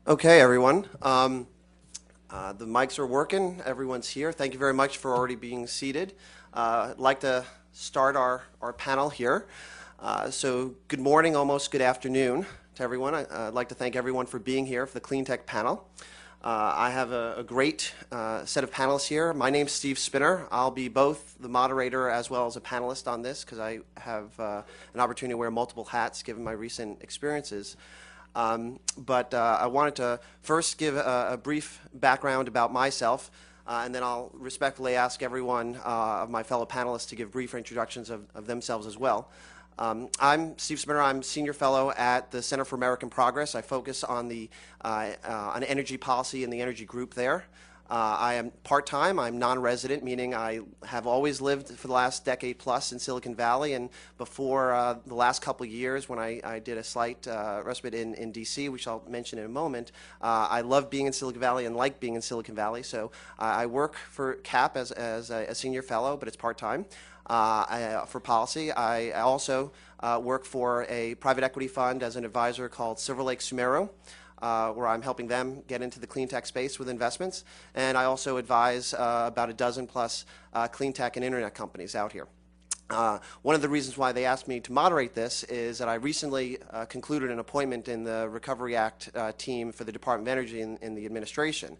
Okay, everyone. The mics are working. Everyone's here. Thank you very much for already being seated. I'd like to start our panel here. So good morning, almost good afternoon to everyone. I'd like to thank everyone for being here for the Clean Tech panel. I have a great set of panelists here. My name's Steve Spinner. I'll be both the moderator as well as a panelist on this because I have an opportunity to wear multiple hats given my recent experiences. But I wanted to first give a brief background about myself, and then I'll respectfully ask everyone of my fellow panelists to give brief introductions of themselves as well. I'm Steve Spinner. I'm Senior Fellow at the Center for American Progress. I focus on on energy policy and the energy group there. I am part-time. I'm non-resident, meaning I have always lived for the last decade plus in Silicon Valley, and before the last couple of years when I did a slight respite in DC, which I'll mention in a moment, I love being in Silicon Valley and like being in Silicon Valley. So I work for CAP as a senior fellow, but it's part-time for policy. I also work for a private equity fund as an advisor called Silver Lake Sumero, where I'm helping them get into the clean tech space with investments. And I also advise about a dozen plus clean tech and internet companies out here. One of the reasons why they asked me to moderate this is that I recently concluded an appointment in the Recovery Act team for the Department of Energy in the administration.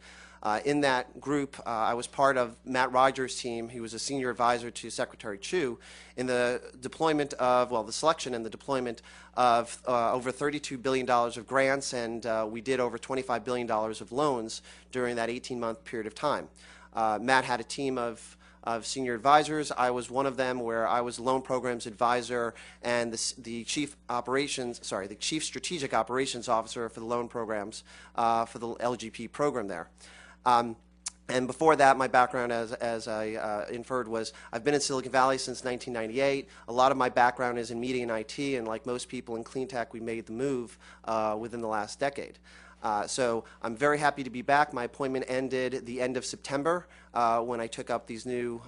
In that group, I was part of Matt Rogers' team. He was a senior advisor to Secretary Chu in the deployment of, well, the selection and the deployment of over $32 billion of grants, and we did over $25 billion of loans during that 18-month period of time. Matt had a team of senior advisors. I was one of them, where I was loan programs advisor and the chief strategic operations officer for the loan programs for the LGP program there. And before that, my background, as I inferred, was I've been in Silicon Valley since 1998. A lot of my background is in media and IT, and like most people in clean tech, we made the move within the last decade. So I'm very happy to be back. My appointment ended the end of September when I took up these new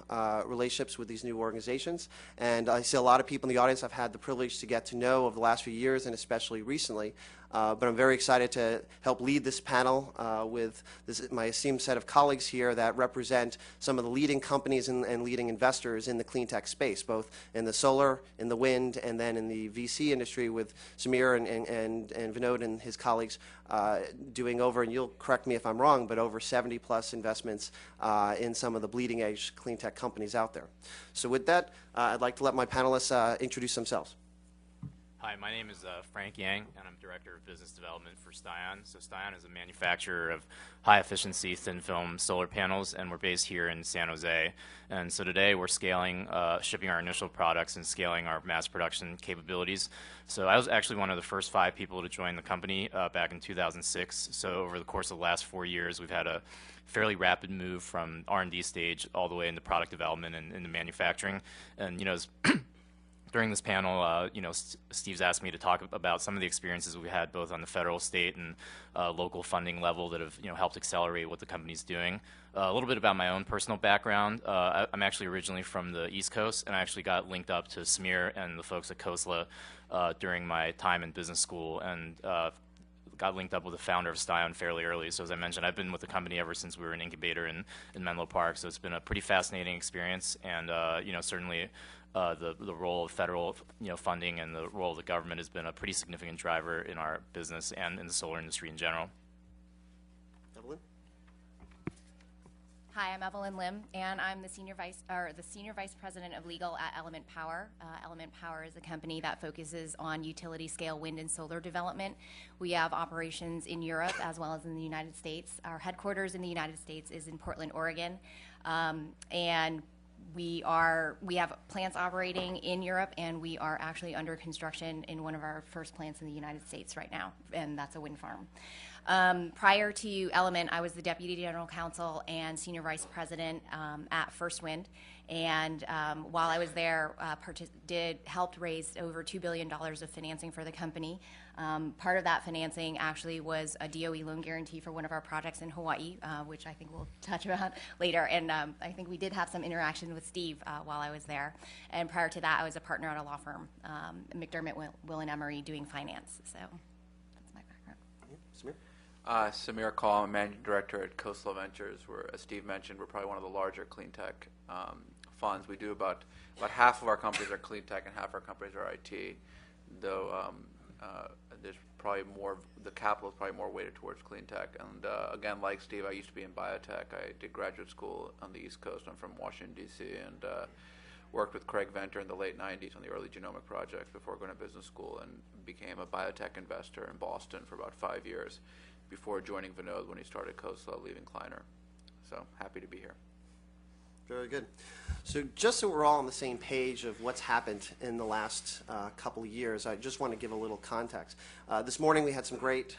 relationships with these new organizations. And I see a lot of people in the audience I've had the privilege to get to know over the last few years, and especially recently. But I'm very excited to help lead this panel with my esteemed set of colleagues here that represent some of the leading companies and leading investors in the clean tech space, both in the solar, in the wind, and then in the VC industry with Samir and Vinod and his colleagues doing over, and you'll correct me if I'm wrong, but over 70 plus investments in some of the bleeding edge clean tech companies out there. So with that, I'd like to let my panelists introduce themselves. Hi, my name is Frank Yang, and I'm Director of Business Development for Styon. So Styon is a manufacturer of high-efficiency thin-film solar panels, and we're based here in San Jose. And so today we're scaling, shipping our initial products and scaling our mass production capabilities. So I was actually one of the first 5 people to join the company back in 2006. So over the course of the last 4 years, we've had a fairly rapid move from R&D stage all the way into product development and into manufacturing. And, you know, during this panel, Steve's asked me to talk about some of the experiences we had both on the federal, state, and local funding level that have helped accelerate what the company's doing. A little bit about my own personal background. I'm actually originally from the East Coast, and I actually got linked up to Samir and the folks at Khosla during my time in business school, and got linked up with the founder of Styon fairly early. So as I mentioned, I've been with the company ever since we were an incubator in Menlo Park. So it's been a pretty fascinating experience, and certainly the role of federal funding and the role of the government has been a pretty significant driver in our business and in the solar industry in general. Evelyn? Hi, I'm Evelyn Lim, and I'm the Senior Vice President of Legal at Element Power. Element Power is a company that focuses on utility-scale wind and solar development. We have operations in Europe as well as in the United States. Our headquarters in the United States is in Portland, Oregon, and we have plants operating in Europe, and we are actually under construction in one of our first plants in the United States right now, and that's a wind farm. Prior to Element, I was the Deputy General Counsel and Senior Vice President at First Wind, and while I was there, helped raise over $2 billion of financing for the company. Part of that financing actually was a DOE loan guarantee for one of our projects in Hawaii, which I think we'll touch about later. And I think we did have some interaction with Steve while I was there. And prior to that, I was a partner at a law firm, McDermott, Will and Emery, doing finance. So that's my background. Samir? Samir Kaul, I'm Managing Director at Coastal Ventures. As Steve mentioned, we're probably one of the larger clean tech funds. We do about half of our companies are clean tech and half our companies are IT, though there's probably more, the capital is probably more weighted towards clean tech. And again, like Steve, I used to be in biotech. I did graduate school on the East Coast. I'm from Washington, D.C., and worked with Craig Venter in the late 90s on the early genomic projects before going to business school, and became a biotech investor in Boston for about 5 years before joining Vinod when he started Coastal, leaving Kleiner. So happy to be here. Very good. So just so we're all on the same page of what's happened in the last couple of years, I just want to give a little context. This morning we had some great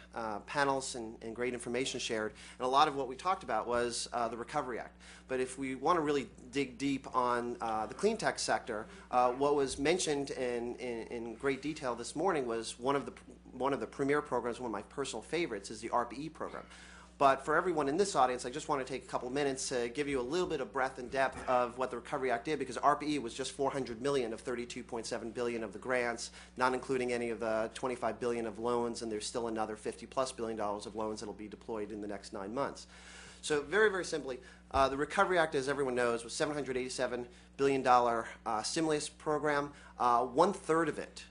panels and great information shared, and a lot of what we talked about was the Recovery Act. But if we want to really dig deep on the clean tech sector, what was mentioned in great detail this morning was one of the premier programs, one of my personal favorites, is the ARPA-E program. But for everyone in this audience, I just want to take a couple of minutes to give you a little bit of breadth and depth of what the Recovery Act did, because ARPA-E was just $400 million of $32.7 billion of the grants, not including any of the $25 billion of loans, and there's still another $50+ billion of loans that will be deployed in the next 9 months. So very, very simply, the Recovery Act, as everyone knows, was $787 billion stimulus program. 1/3 of it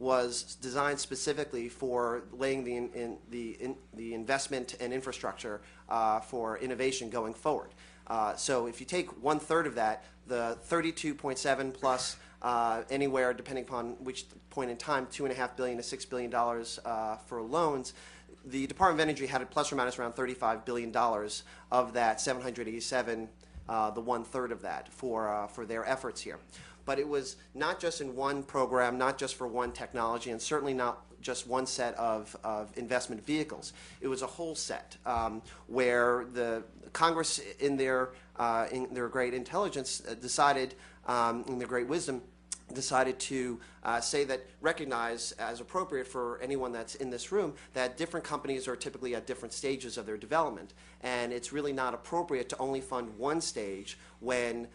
was designed specifically for laying the investment and infrastructure for innovation going forward. So if you take 1/3 of that, the 32.7 plus anywhere, depending upon which point in time, $2.5 billion to $6 billion for loans, the Department of Energy had a plus or minus around $35 billion of that 787, the 1/3 of that for their efforts here. But it was not just in one program, not just for one technology, and certainly not just one set of investment vehicles. It was a whole set where the Congress, in their great intelligence, decided, in their great wisdom, decided to say that, recognize as appropriate for anyone that's in this room, that different companies are typically at different stages of their development. And it's really not appropriate to only fund one stage when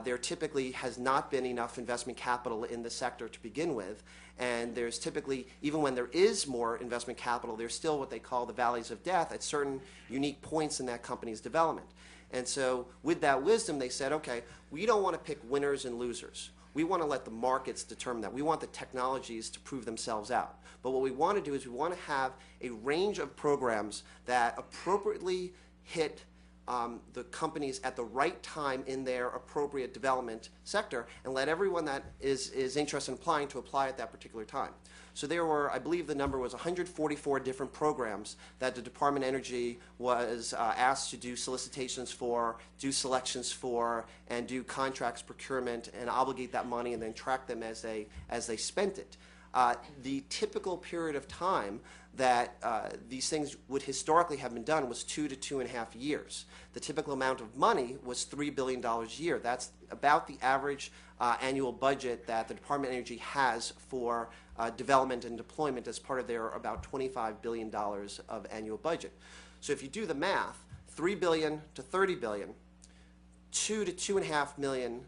there typically has not been enough investment capital in the sector to begin with. And there's typically, even when there is more investment capital, there's still what they call the valleys of death at certain unique points in that company's development. And so with that wisdom, they said, okay, we don't want to pick winners and losers. We want to let the markets determine that. We want the technologies to prove themselves out. But what we want to do is we want to have a range of programs that appropriately hit the companies at the right time in their appropriate development sector, and let everyone that is interested in applying to apply at that particular time. So there were, I believe the number was 144 different programs that the Department of Energy was asked to do solicitations for, do selections for, and do contracts, procurement, and obligate that money and then track them as they spent it. The typical period of time that these things would historically have been done was 2 to 2.5 years. The typical amount of money was $3 billion a year. That's about the average annual budget that the Department of Energy has for development and deployment as part of their about $25 billion of annual budget. So if you do the math, $3 billion to $30 billion, 2 to 2.5 million,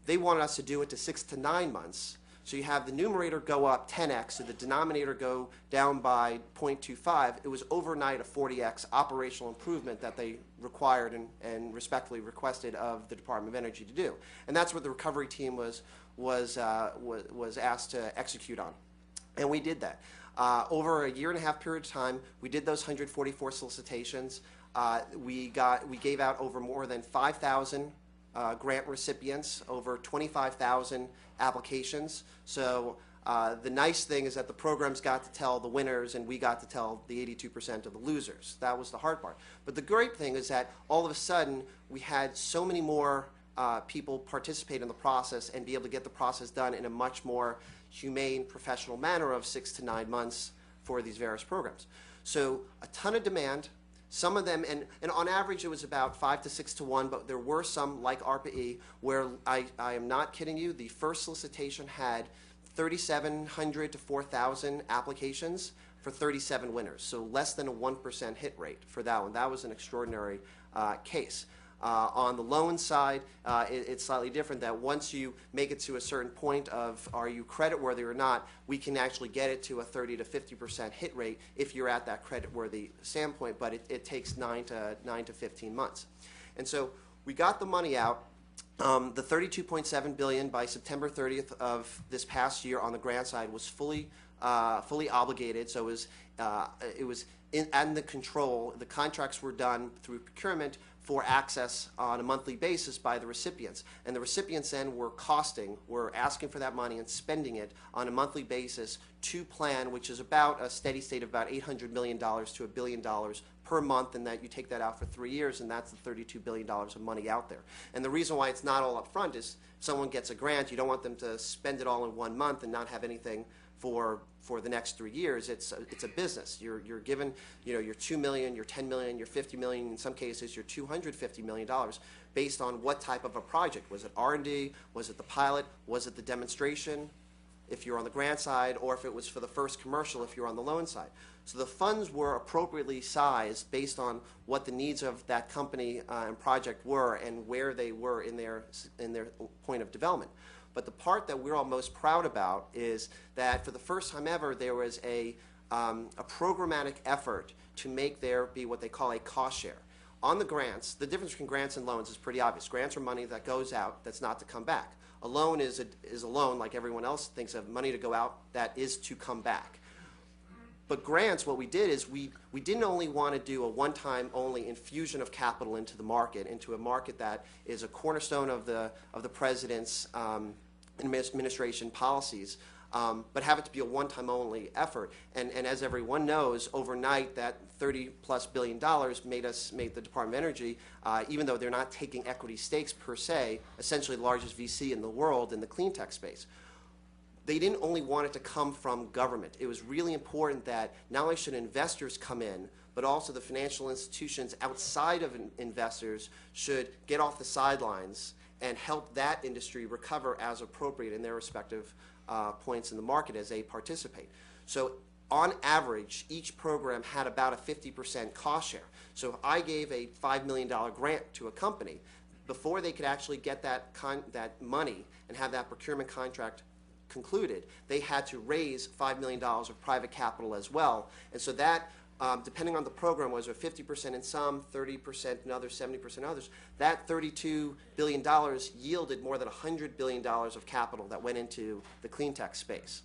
they wanted us to do it to 6 to 9 months. So you have the numerator go up 10x, so the denominator go down by 0.25. It was overnight a 40x operational improvement that they required and respectfully requested of the Department of Energy to do. And that's what the recovery team was asked to execute on. And we did that. Over a 1.5-year period of time, we did those 144 solicitations. We gave out over more than 5,000 grant recipients, over 25,000 applications. So the nice thing is that the programs got to tell the winners and we got to tell the 82% of the losers. That was the hard part. But the great thing is that all of a sudden we had so many more people participate in the process and be able to get the process done in a much more humane, professional manner of 6 to 9 months for these various programs. So a ton of demand. Some of them, and on average it was about 5 to 6 to 1, but there were some, like ARPA-E, where I am not kidding you, the first solicitation had 3,700 to 4,000 applications for 37 winners, so less than a 1% hit rate for that one. That was an extraordinary case. On the loan side, it's slightly different, that once you make it to a certain point of are you creditworthy or not, we can actually get it to a 30 to 50% hit rate if you're at that creditworthy standpoint, but it takes 9 to 15 months. And so we got the money out. The $32.7 billion by September 30th of this past year on the grant side was fully obligated, so it was in the control. The contracts were done through procurement for access on a monthly basis by the recipients. And the recipients then were asking for that money and spending it on a monthly basis to plan, which is about a steady state of about $800 million to $1 billion per month, and that you take that out for 3 years, and that's the $32 billion of money out there. And the reason why it's not all up front is if someone gets a grant, you don't want them to spend it all in 1 month and not have anything for the next 3 years. It's a business. You're given, your $2 million, your $10 million, your $50 million, in some cases your $250 million, based on what type of a project. Was it R&D? Was it the pilot? Was it the demonstration, if you're on the grant side, or if it was for the first commercial if you're on the loan side? So the funds were appropriately sized based on what the needs of that company and project were and where they were in their point of development. But the part that we're all most proud about is that for the first time ever, there was a programmatic effort to make there be what they call a cost share. On the grants, the difference between grants and loans is pretty obvious. Grants are money that goes out that's not to come back. A loan is a loan, like everyone else thinks of, money to go out that is to come back. But grants, what we did is we didn't only want to do a one-time only infusion of capital into the market, into a market that is a cornerstone of the president's administration policies, but have it to be a one-time only effort. And as everyone knows, overnight that $30+ billion made the Department of Energy, even though they're not taking equity stakes per se, essentially the largest VC in the world in the clean tech space. They didn't only want it to come from government. It was really important that not only should investors come in, but also the financial institutions outside of investors should get off the sidelines and help that industry recover as appropriate in their respective points in the market as they participate. So on average, each program had about a 50% cost share. So if I gave a $5 million grant to a company, before they could actually get that money and have that procurement contract concluded, they had to raise $5 million of private capital as well. And so that, depending on the program, was 50% in some, 30% in others, 70% in others. That $32 billion yielded more than $100 billion of capital that went into the clean tech space.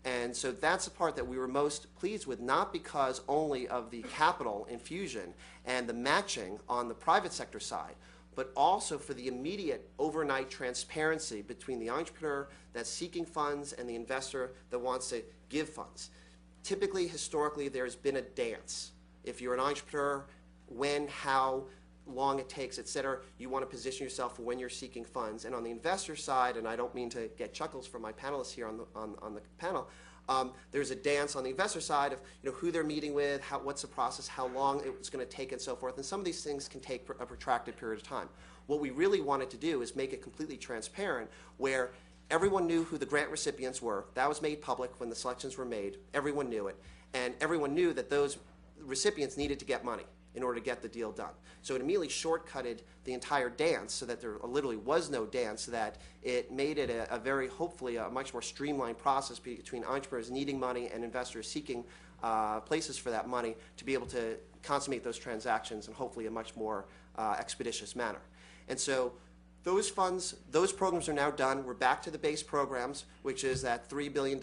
And so that's the part that we were most pleased with, not because only of the capital infusion and the matching on the private sector side, but also for the immediate overnight transparency between the entrepreneur that's seeking funds and the investor that wants to give funds. Typically, historically, there's been a dance. If you're an entrepreneur, when, how long it takes, et cetera, you want to position yourself for when you're seeking funds. And on the investor side, and I don't mean to get chuckles from my panelists here on the panel, there's a dance on the investor side of who they're meeting with, what's the process, how long it's going to take, and so forth. And some of these things can take a protracted period of time. What we really wanted to do is make it completely transparent, where everyone knew who the grant recipients were. That was made public when the selections were made. Everyone knew it. And everyone knew that those recipients needed to get money in order to get the deal done. So it immediately shortcutted the entire dance so that there literally was no dance, so that it made it hopefully a much more streamlined process between entrepreneurs needing money and investors seeking places for that money to be able to consummate those transactions in hopefully a much more expeditious manner. And so those funds, those programs are now done. We're back to the base programs, which is that $3 billion.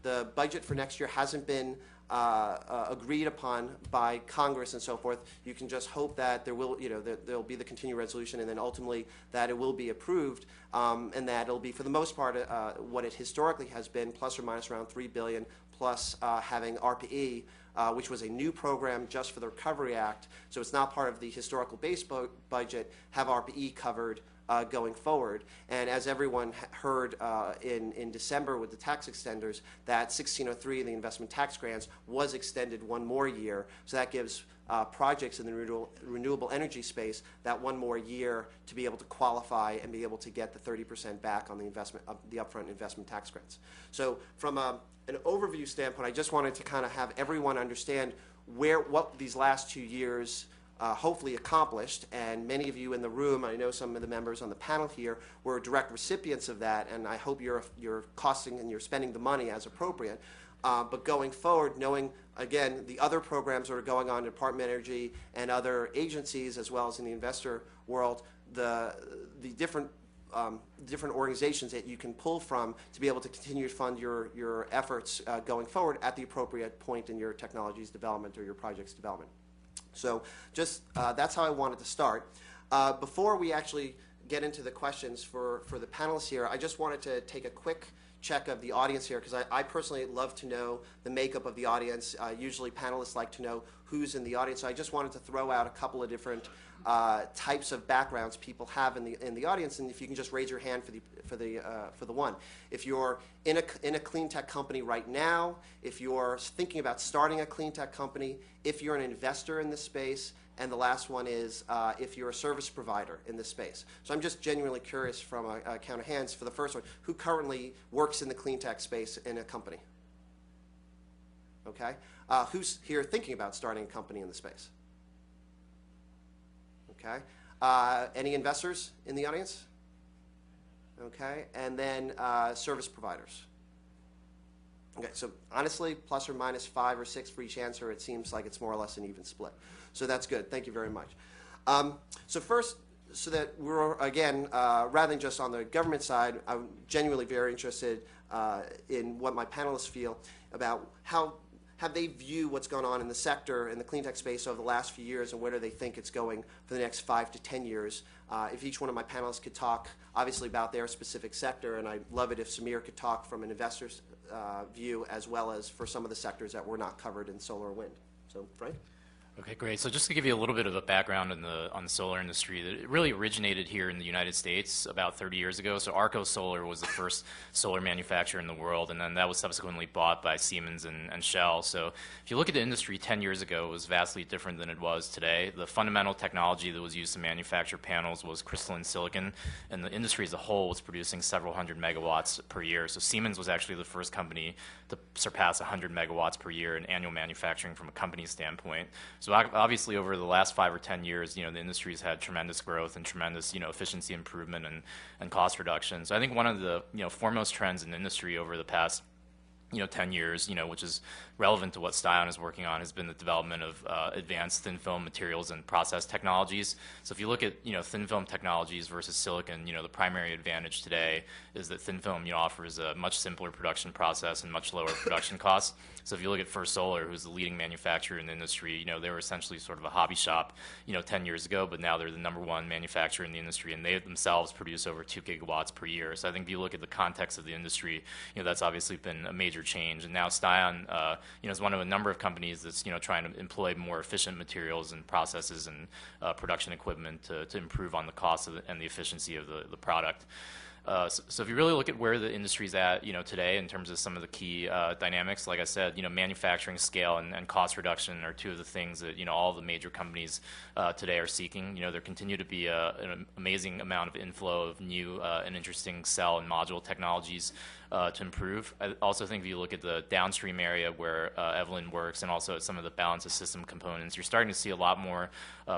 The budget for next year hasn't been agreed upon by Congress and so forth. You can just hope that there will, there'll be the continued resolution, and then ultimately that it will be approved, and that it'll be, for the most part, what it historically has been, plus or minus around $3 billion, plus having RPE, which was a new program just for the Recovery Act. So it's not part of the historical base budget, have RPE covered going forward. And as everyone heard in December with the tax extenders, that 1603, the investment tax grants, was extended one more year. So that gives projects in the renewable energy space that one more year to be able to qualify and be able to get the 30% back on the investment of the upfront investment tax grants. So from an overview standpoint, I just wanted to kind of have everyone understand what these last 2 years hopefully accomplished, and many of you in the room, I know some of the members on the panel here, were direct recipients of that, and I hope you're costing and you're spending the money as appropriate. But going forward, knowing, again, the other programs that are going on in Department of Energy and other agencies, as well as in the investor world, the different organizations that you can pull from to be able to continue to fund your efforts going forward at the appropriate point in your technology's development or your project's development. So just that's how I wanted to start. Before we actually get into the questions for the panelists here, I just wanted to take a quick check of the audience here, because I personally love to know the makeup of the audience. Usually panelists like to know who's in the audience. So I just wanted to throw out a couple of different types of backgrounds people have in the audience, and if you can just raise your hand for the one. If you're in a clean tech company right now, if you're thinking about starting a clean tech company, if you're an investor in this space, and the last one is if you're a service provider in this space. So I'm just genuinely curious from a count of hands for the first one, who currently works in the clean tech space in a company? Okay. Who's here thinking about starting a company in the space? Okay. Any investors in the audience? Okay. And then service providers. Okay, so honestly, plus or minus 5 or 6 for each answer, it seems like it's more or less an even split. So that's good. Thank you very much. So first, so that we're, again, rather than just on the government side, I'm genuinely very interested in what my panelists feel about how they view what's going on in the sector, in the clean tech space over the last few years, and where do they think it's going for the next 5 to 10 years. If each one of my panelists could talk, obviously, about their specific sector, and I'd love it if Samir could talk from an investor's view, as well as for some of the sectors that were not covered in solar and wind. So, Frank? Okay, great. So just to give you a little bit of a background on the solar industry, it really originated here in the United States about 30 years ago. So Arco Solar was the first solar manufacturer in the world, and then that was subsequently bought by Siemens and Shell. So if you look at the industry 10 years ago, it was vastly different than it was today. The fundamental technology that was used to manufacture panels was crystalline silicon, and the industry as a whole was producing several hundred megawatts per year. So Siemens was actually the first company to surpass 100 megawatts per year in annual manufacturing from a company standpoint. So obviously, over the last 5 or 10 years, the industry has had tremendous growth and tremendous, efficiency improvement and cost reduction. So I think one of the, foremost trends in the industry over the past 10 years, which is relevant to what Stion is working on, has been the development of advanced thin film materials and process technologies. So if you look at, thin film technologies versus silicon, the primary advantage today is that thin film, offers a much simpler production process and much lower production costs. So if you look at First Solar, who's the leading manufacturer in the industry, they were essentially sort of a hobby shop, 10 years ago, but now they're the #1 manufacturer in the industry, and they themselves produce over 2 gigawatts per year. So I think if you look at the context of the industry, that's obviously been a major change. And now Stion, is one of a number of companies that's, trying to employ more efficient materials and processes and production equipment to improve on the cost and the efficiency of the product. So if you really look at where the industry's at, today in terms of some of the key dynamics, like I said, manufacturing scale and cost reduction are two of the things that, all the major companies today are seeking. There continue to be an amazing amount of inflow of new and interesting cell and module technologies to improve. I also think if you look at the downstream area where Evelyn works, and also at some of the balance of system components, you're starting to see a lot more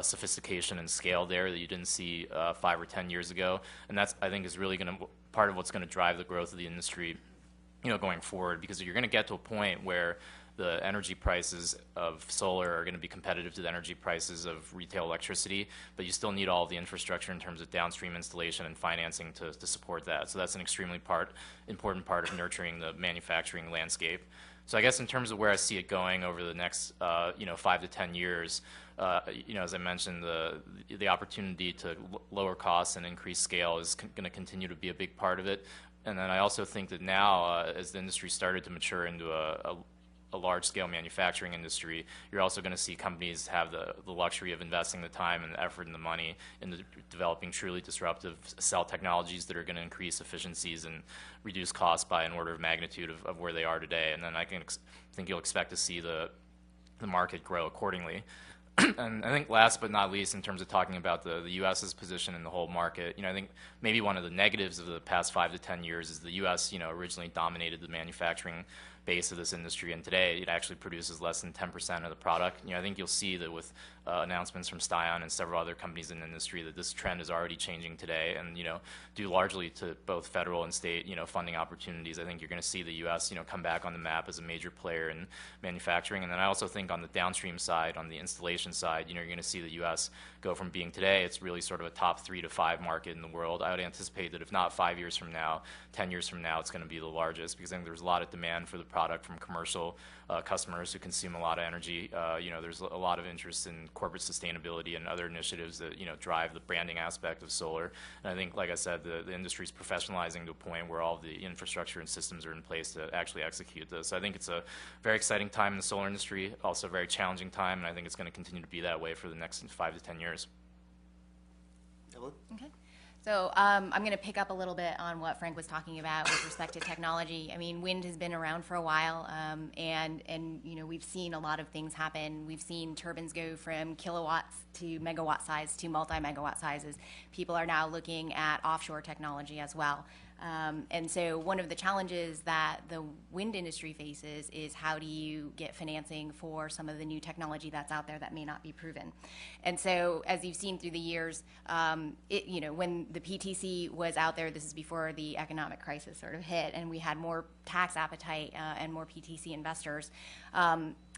sophistication and scale there that you didn't see 5 or 10 years ago. And that's, I think, is really going to part of what's going to drive the growth of the industry, going forward, because you're going to get to a point where the energy prices of solar are going to be competitive to the energy prices of retail electricity, but you still need all of the infrastructure in terms of downstream installation and financing to support that. So that's an extremely important part of nurturing the manufacturing landscape. So I guess in terms of where I see it going over the next 5 to 10 years, as I mentioned, the opportunity to lower costs and increase scale is going to continue to be a big part of it. And then I also think that now, as the industry started to mature into a large-scale manufacturing industry, you're also going to see companies have the luxury of investing the time and the effort and the money into developing truly disruptive cell technologies that are going to increase efficiencies and reduce costs by an order of magnitude of where they are today. And then I think you'll expect to see the market grow accordingly. And I think last but not least, in terms of talking about the U.S.'s position in the whole market, I think maybe one of the negatives of the past 5 to 10 years is the U.S., originally dominated the manufacturing base of this industry, and today it actually produces less than 10% of the product. I think you'll see that with announcements from Stion and several other companies in the industry that this trend is already changing today, and due largely to both federal and state funding opportunities. I think you're going to see the U.S. come back on the map as a major player in manufacturing. And then I also think on the downstream side, on the installation side, you're going to see the U.S. go from being today, it's really sort of a top 3 to 5 market in the world. I would anticipate that if not 5 years from now, 10 years from now, it's going to be the largest, because I think there's a lot of demand for the product from commercial customers who consume a lot of energy. There's a lot of interest in corporate sustainability and other initiatives that drive the branding aspect of solar. And I think, like I said, the industry is professionalizing to a point where all the infrastructure and systems are in place to actually execute this. So I think it's a very exciting time in the solar industry, also a very challenging time, and I think it's going to continue to be that way for the next 5 to 10 years. Evelyn? Okay. So I'm going to pick up a little bit on what Frank was talking about with respect to technology. I mean, wind has been around for a while, and we've seen a lot of things happen. We've seen turbines go from kilowatts to megawatt size to multi-megawatt sizes. People are now looking at offshore technology as well. And so one of the challenges that the wind industry faces is how do you get financing for some of the new technology that's out there that may not be proven. And so as you've seen through the years, when the PTC was out there, this is before the economic crisis sort of hit, and we had more tax appetite and more PTC investors.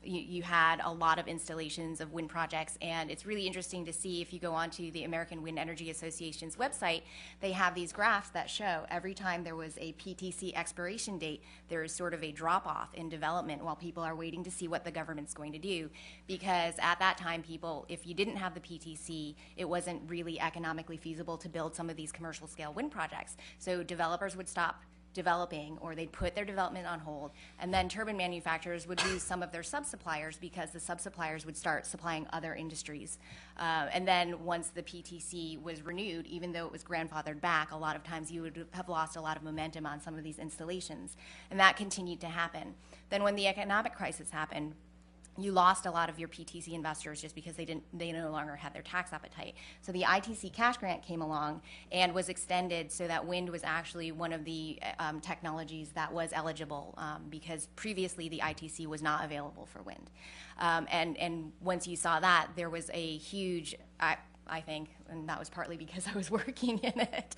You had a lot of installations of wind projects, and it's really interesting to see if you go onto the American Wind Energy Association's website, they have these graphs that show every time there was a PTC expiration date, there is sort of a drop-off in development while people are waiting to see what the government's going to do. Because at that time, people, if you didn't have the PTC, it wasn't really economically feasible to build some of these commercial scale wind projects. So developers would stop developing, or they'd put their development on hold, and then turbine manufacturers would lose some of their sub-suppliers because the sub-suppliers would start supplying other industries. And then once the PTC was renewed, even though it was grandfathered back, a lot of times you would have lost a lot of momentum on some of these installations. And that continued to happen. Then when the economic crisis happened, you lost a lot of your PTC investors just because they no longer had their tax appetite. So the ITC cash grant came along and was extended so that wind was actually one of the technologies that was eligible because previously the ITC was not available for wind. And once you saw that, there was a huge, I think, and that was partly because I was working in it,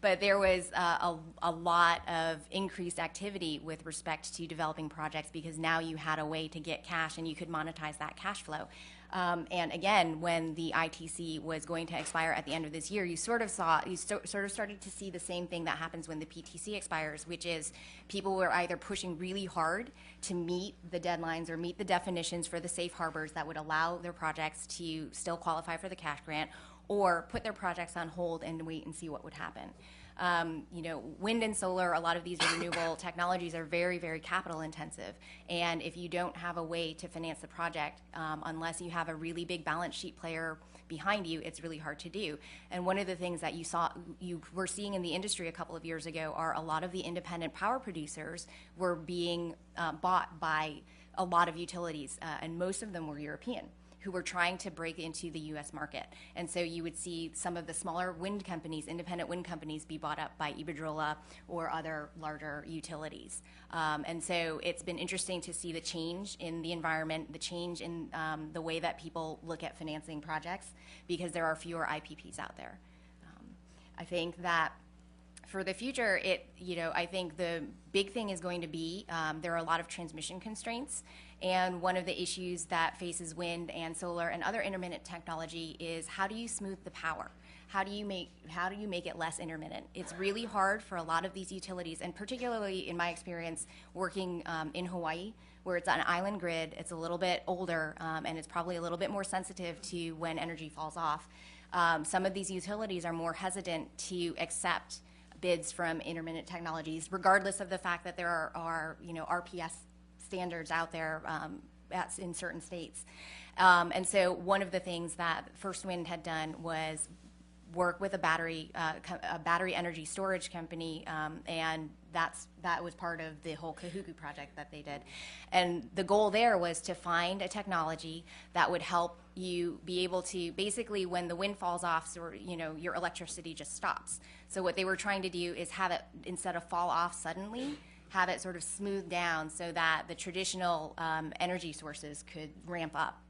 but there was a lot of increased activity with respect to developing projects because now you had a way to get cash and you could monetize that cash flow. And again, when the ITC was going to expire at the end of this year, you sort of started to see the same thing that happens when the PTC expires, which is people were either pushing really hard to meet the deadlines or meet the definitions for the safe harbors that would allow their projects to still qualify for the cash grant, or put their projects on hold and wait and see what would happen. Wind and solar, a lot of these renewable technologies are very, very capital intensive. And if you don't have a way to finance the project, unless you have a really big balance sheet player behind you, it's really hard to do. And one of the things that you were seeing in the industry a couple of years ago are a lot of the independent power producers were being bought by a lot of utilities, and most of them were European, who were trying to break into the U.S. market. And so you would see some of the smaller wind companies, independent wind companies, be bought up by Iberdrola or other larger utilities. And so it's been interesting to see the change in the environment, the change in the way that people look at financing projects, because there are fewer IPPs out there. I think that for the future, I think the big thing is going to be there are a lot of transmission constraints, and one of the issues that faces wind and solar and other intermittent technology is how do you smooth the power? How do you make it less intermittent? It's really hard for a lot of these utilities, and particularly in my experience working in Hawaii, where it's an island grid, it's a little bit older, and it's probably a little bit more sensitive to when energy falls off. Some of these utilities are more hesitant to accept bids from intermittent technologies, regardless of the fact that there are RPS standards out there in certain states. And so one of the things that First Wind had done was work with a battery energy storage company, and that was part of the whole Kahuku project that they did. And the goal there was to find a technology that would help you be able to, basically when the wind falls off, or your electricity just stops. So what they were trying to do is have it, instead of fall off suddenly, have it sort of smoothed down so that the traditional energy sources could ramp up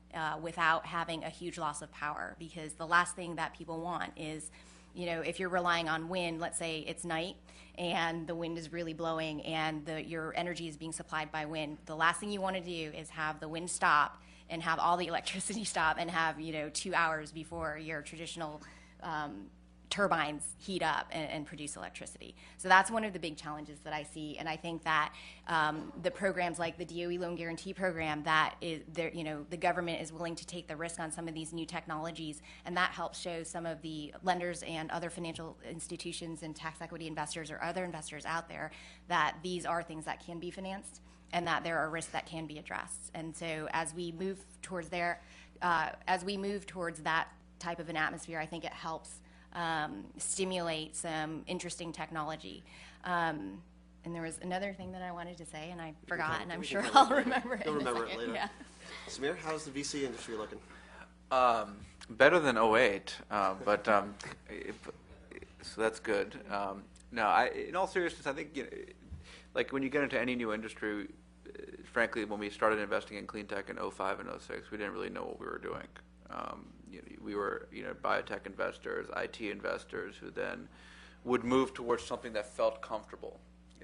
without having a huge loss of power. Because the last thing that people want is, if you're relying on wind, let's say it's night and the wind is really blowing and your energy is being supplied by wind, the last thing you want to do is have the wind stop and have all the electricity stop and have 2 hours before your traditional turbines heat up and produce electricity. So that's one of the big challenges that I see, and I think that the programs like the DOE Loan Guarantee Program, that is, the government is willing to take the risk on some of these new technologies, and that helps show some of the lenders and other financial institutions and tax equity investors or other investors out there that these are things that can be financed and that there are risks that can be addressed. And so as we move towards that type of an atmosphere, I think it helps stimulate some interesting technology. And there was another thing that I wanted to say, and I forgot, and I'm sure I'll remember it. You'll in a remember it second. later. Yeah. Samir, how's the VC industry looking? Better than '08, but so that's good. No, in all seriousness, I think like when you get into any new industry, frankly, when we started investing in clean tech in '05 and '06, we didn't really know what we were doing. We were biotech investors, IT investors, who then would move towards something that felt comfortable.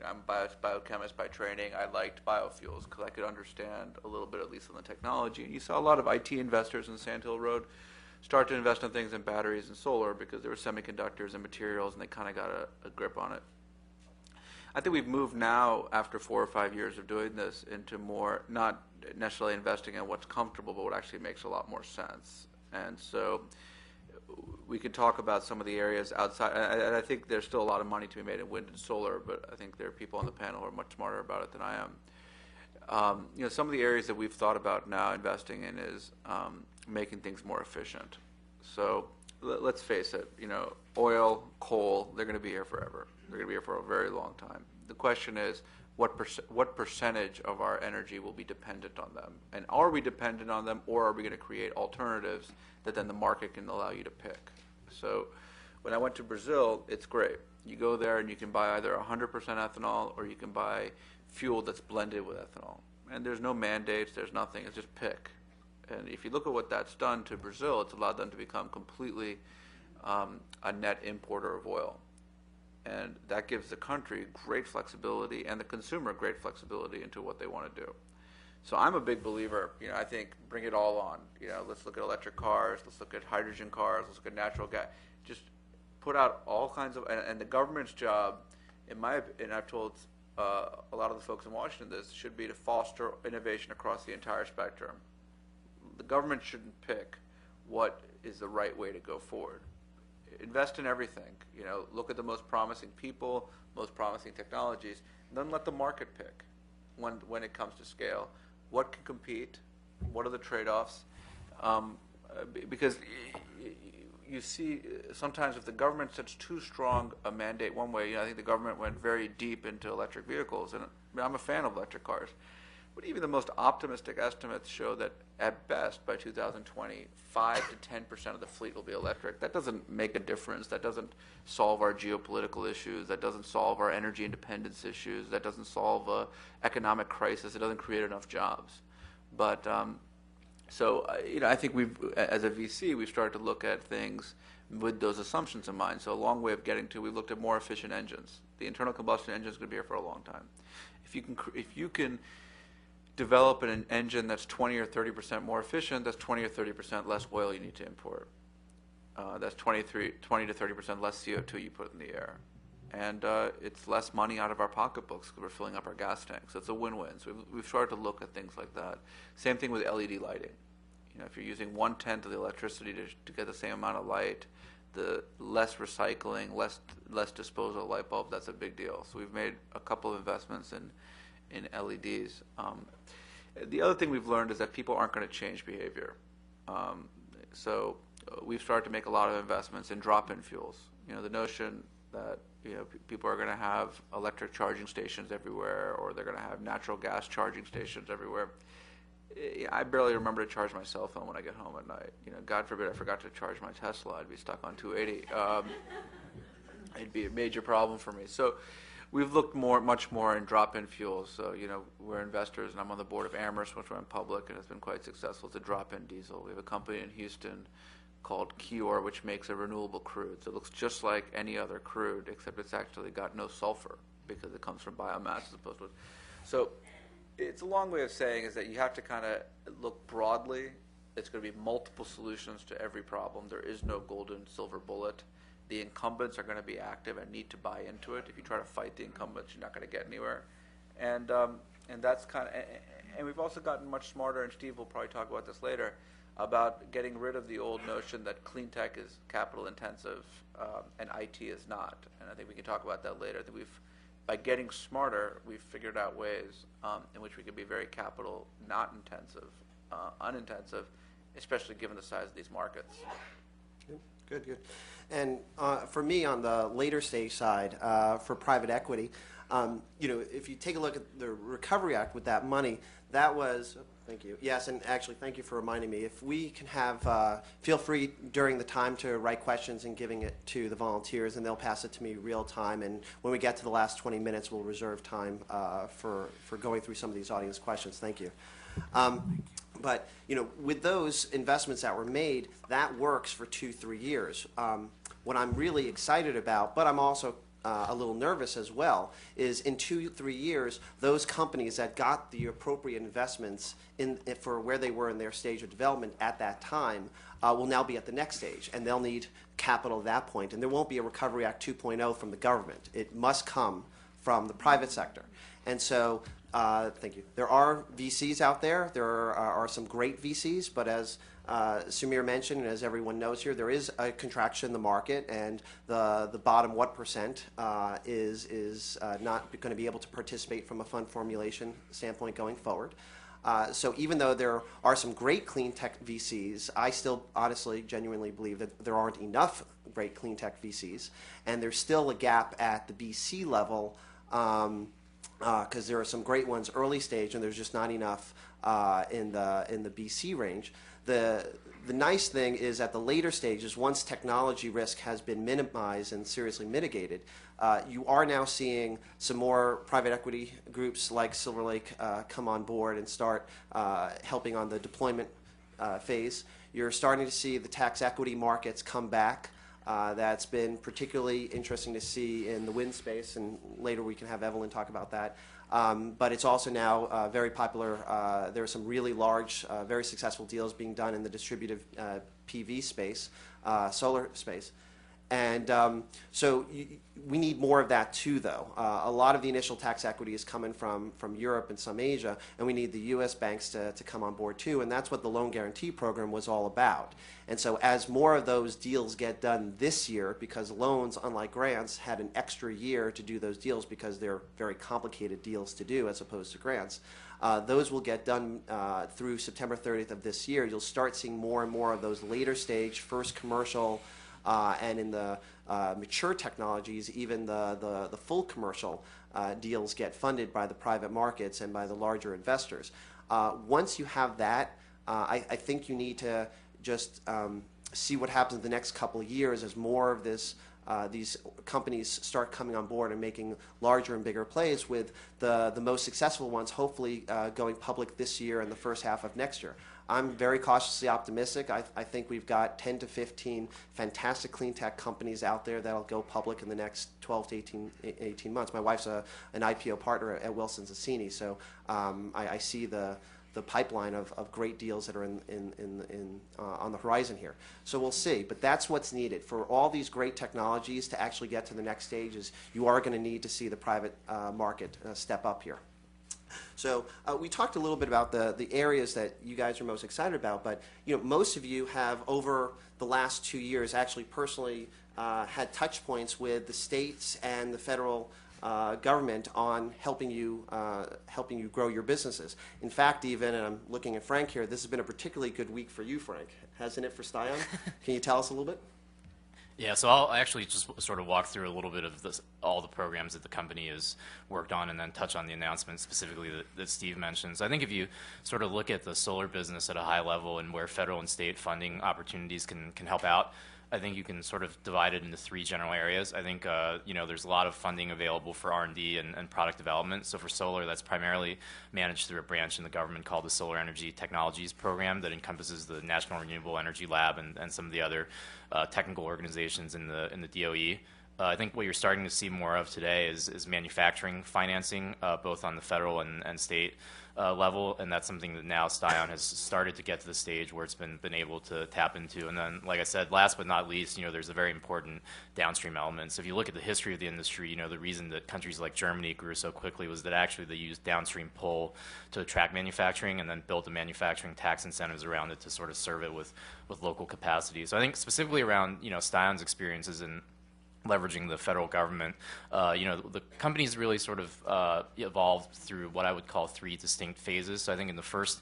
I'm a biochemist by training. I liked biofuels because I could understand a little bit, at least, on the technology. And you saw a lot of IT investors in Sand Hill Road start to invest in things in batteries and solar because there were semiconductors and materials, and they kind of got a grip on it. I think we've moved now, after 4 or 5 years of doing this, into more, not necessarily investing in what's comfortable, but what actually makes a lot more sense. And so we could talk about some of the areas outside, and I think there's still a lot of money to be made in wind and solar, but I think there are people on the panel who are much smarter about it than I am. Some of the areas that we've thought about now investing in is making things more efficient. So let's face it, oil, coal, they're going to be here forever. They're going to be here for a very long time. The question is, what percentage of our energy will be dependent on them? And are we dependent on them, or are we going to create alternatives that then the market can allow you to pick? So when I went to Brazil, it's great. You go there and you can buy either 100% ethanol or you can buy fuel that's blended with ethanol. And there's no mandates, there's nothing, it's just pick. And if you look at what that's done to Brazil, it's allowed them to become completely a net importer of oil. And that gives the country great flexibility and the consumer great flexibility into what they want to do. So I'm a big believer, I think bring it all on. Let's look at electric cars, let's look at hydrogen cars, let's look at natural gas. Just put out all kinds of, and the government's job, and I've told a lot of the folks in Washington this, should be to foster innovation across the entire spectrum. The government shouldn't pick what is the right way to go forward. Invest in everything. Look at the most promising people, most promising technologies, and then let the market pick when it comes to scale. What can compete? What are the trade-offs? Because you see sometimes if the government sets too strong a mandate one way, I think the government went very deep into electric vehicles, and I'm a fan of electric cars. But even the most optimistic estimates show that at best by 2020, 5 to 10% of the fleet will be electric. That doesn't make a difference. That doesn't solve our geopolitical issues. That doesn't solve our energy independence issues. That doesn't solve an economic crisis. It doesn't create enough jobs. But I think as a VC, we've started to look at things with those assumptions in mind. So a long way of getting to, we've looked at more efficient engines. The internal combustion engine is going to be here for a long time. If you can develop an engine that's 20 or 30% more efficient, that's 20 or 30% less oil you need to import. That's 20 to 30% less CO2 you put in the air. And it's less money out of our pocketbooks because we're filling up our gas tanks. So it's a win-win. So we've started to look at things like that. Same thing with LED lighting. If you're using 1/10 of the electricity to get the same amount of light, the less recycling, less disposal of light bulbs, that's a big deal. So we've made a couple of investments in LEDs. The other thing we've learned is that people aren't going to change behavior. So we've started to make a lot of investments in drop-in fuels. The notion that people are going to have electric charging stations everywhere, or they're going to have natural gas charging stations everywhere. I barely remember to charge my cell phone when I get home at night. God forbid I forgot to charge my Tesla. I'd be stuck on 280. It'd be a major problem for me. So we've looked much more in drop-in fuels. So, we're investors, and I'm on the board of Amherst, which went public, and it's been quite successful. It's a drop-in diesel. We have a company in Houston called Kior, which makes a renewable crude. So it looks just like any other crude, except it's actually got no sulfur because it comes from biomass as opposed to. So it's a long way of saying is that you have to kind of look broadly. It's going to be multiple solutions to every problem. There is no golden silver bullet. The incumbents are going to be active and need to buy into it. If you try to fight the incumbents, you're not going to get anywhere. And that's kind of, and we've also gotten much smarter, and Steve will probably talk about this later, about getting rid of the old notion that clean tech is capital intensive and IT is not. And I think we can talk about that later. I think by getting smarter, we've figured out ways in which we can be very capital not intensive, unintensive, especially given the size of these markets. Good. And for me, on the later stage side, for private equity, if you take a look at the Recovery Act with that money, that was. Thank you. Yes, and actually, thank you for reminding me. If we can have, feel free during the time to write questions and giving it to the volunteers, and they'll pass it to me real time. And when we get to the last 20 minutes, we'll reserve time for going through some of these audience questions. Thank you. But with those investments that were made, that works for 2-3 years. What I'm really excited about, but I'm also a little nervous as well, is in 2-3 years, those companies that got the appropriate investments for where they were in their stage of development at that time will now be at the next stage, and they'll need capital at that point. And there won't be a Recovery Act 2.0 from the government. It must come from the private sector. And so, thank you. There are VCs out there. There are some great VCs, but as Samir mentioned, and as everyone knows here, there is a contraction in the market, and the bottom 1% is not going to be able to participate from a fund formulation standpoint going forward. So even though there are some great clean tech VCs, I still honestly, genuinely believe that there aren't enough great clean tech VCs, and there's still a gap at the VC level because there are some great ones early stage, and there's just not enough in the BC range. The nice thing is at the later stages, once technology risk has been minimized and seriously mitigated, you are now seeing some more private equity groups like Silver Lake come on board and start helping on the deployment phase. You're starting to see the tax equity markets come back. That's been particularly interesting to see in the wind space, and later we can have Evelyn talk about that. But it's also now very popular. There are some really large, very successful deals being done in the distributed PV space, solar space. And so we need more of that too, though. A lot of the initial tax equity is coming from Europe and some Asia, and we need the U.S. banks to come on board too, and that's what the loan guarantee program was all about. And so as more of those deals get done this year, because loans, unlike grants, had an extra year to do those deals because they're very complicated deals to do as opposed to grants, those will get done through September 30th of this year. You'll start seeing more and more of those later stage, first commercial, and in the mature technologies, even the full commercial deals get funded by the private markets and by the larger investors. Once you have that, I think you need to just see what happens in the next couple of years as more of these companies start coming on board and making larger and bigger plays, with the most successful ones hopefully going public this year and the first half of next year. I'm very cautiously optimistic. I think we've got 10 to 15 fantastic clean tech companies out there that'll go public in the next 12 to 18 months. My wife's an IPO partner at Wilson Sonsini, so I see the pipeline of great deals that are on the horizon here. So we'll see, but that's what's needed. For all these great technologies to actually get to the next stages, you are going to need to see the private market step up here. So we talked a little bit about the areas that you guys are most excited about, but most of you have over the last 2 years actually personally had touch points with the states and the federal government on helping you grow your businesses. In fact, even, and I'm looking at Frank here, this has been a particularly good week for you, Frank, hasn't it, for Stion? Can you tell us a little bit? Yeah, so I'll actually just sort of walk through a little bit of all the programs that the company has worked on, and then touch on the announcement specifically that Steve mentioned. So I think if you sort of look at the solar business at a high level and where federal and state funding opportunities can help out, I think you can sort of divide it into three general areas. I think there's a lot of funding available for R&D and product development. So for solar, that's primarily managed through a branch in the government called the Solar Energy Technologies Program that encompasses the National Renewable Energy Lab and some of the other technical organizations in the DOE. I think what you're starting to see more of today is manufacturing financing, both on the federal and state level, and that's something that now Stion has started to get to the stage where it's been able to tap into. And then, like I said, last but not least, there's a very important downstream element. So if you look at the history of the industry, the reason that countries like Germany grew so quickly was that actually they used downstream pull to attract manufacturing and then built the manufacturing tax incentives around it to sort of serve it with local capacity. So I think specifically around, Stion's experiences in leveraging the federal government, the company's really sort of evolved through what I would call three distinct phases. So I think in the first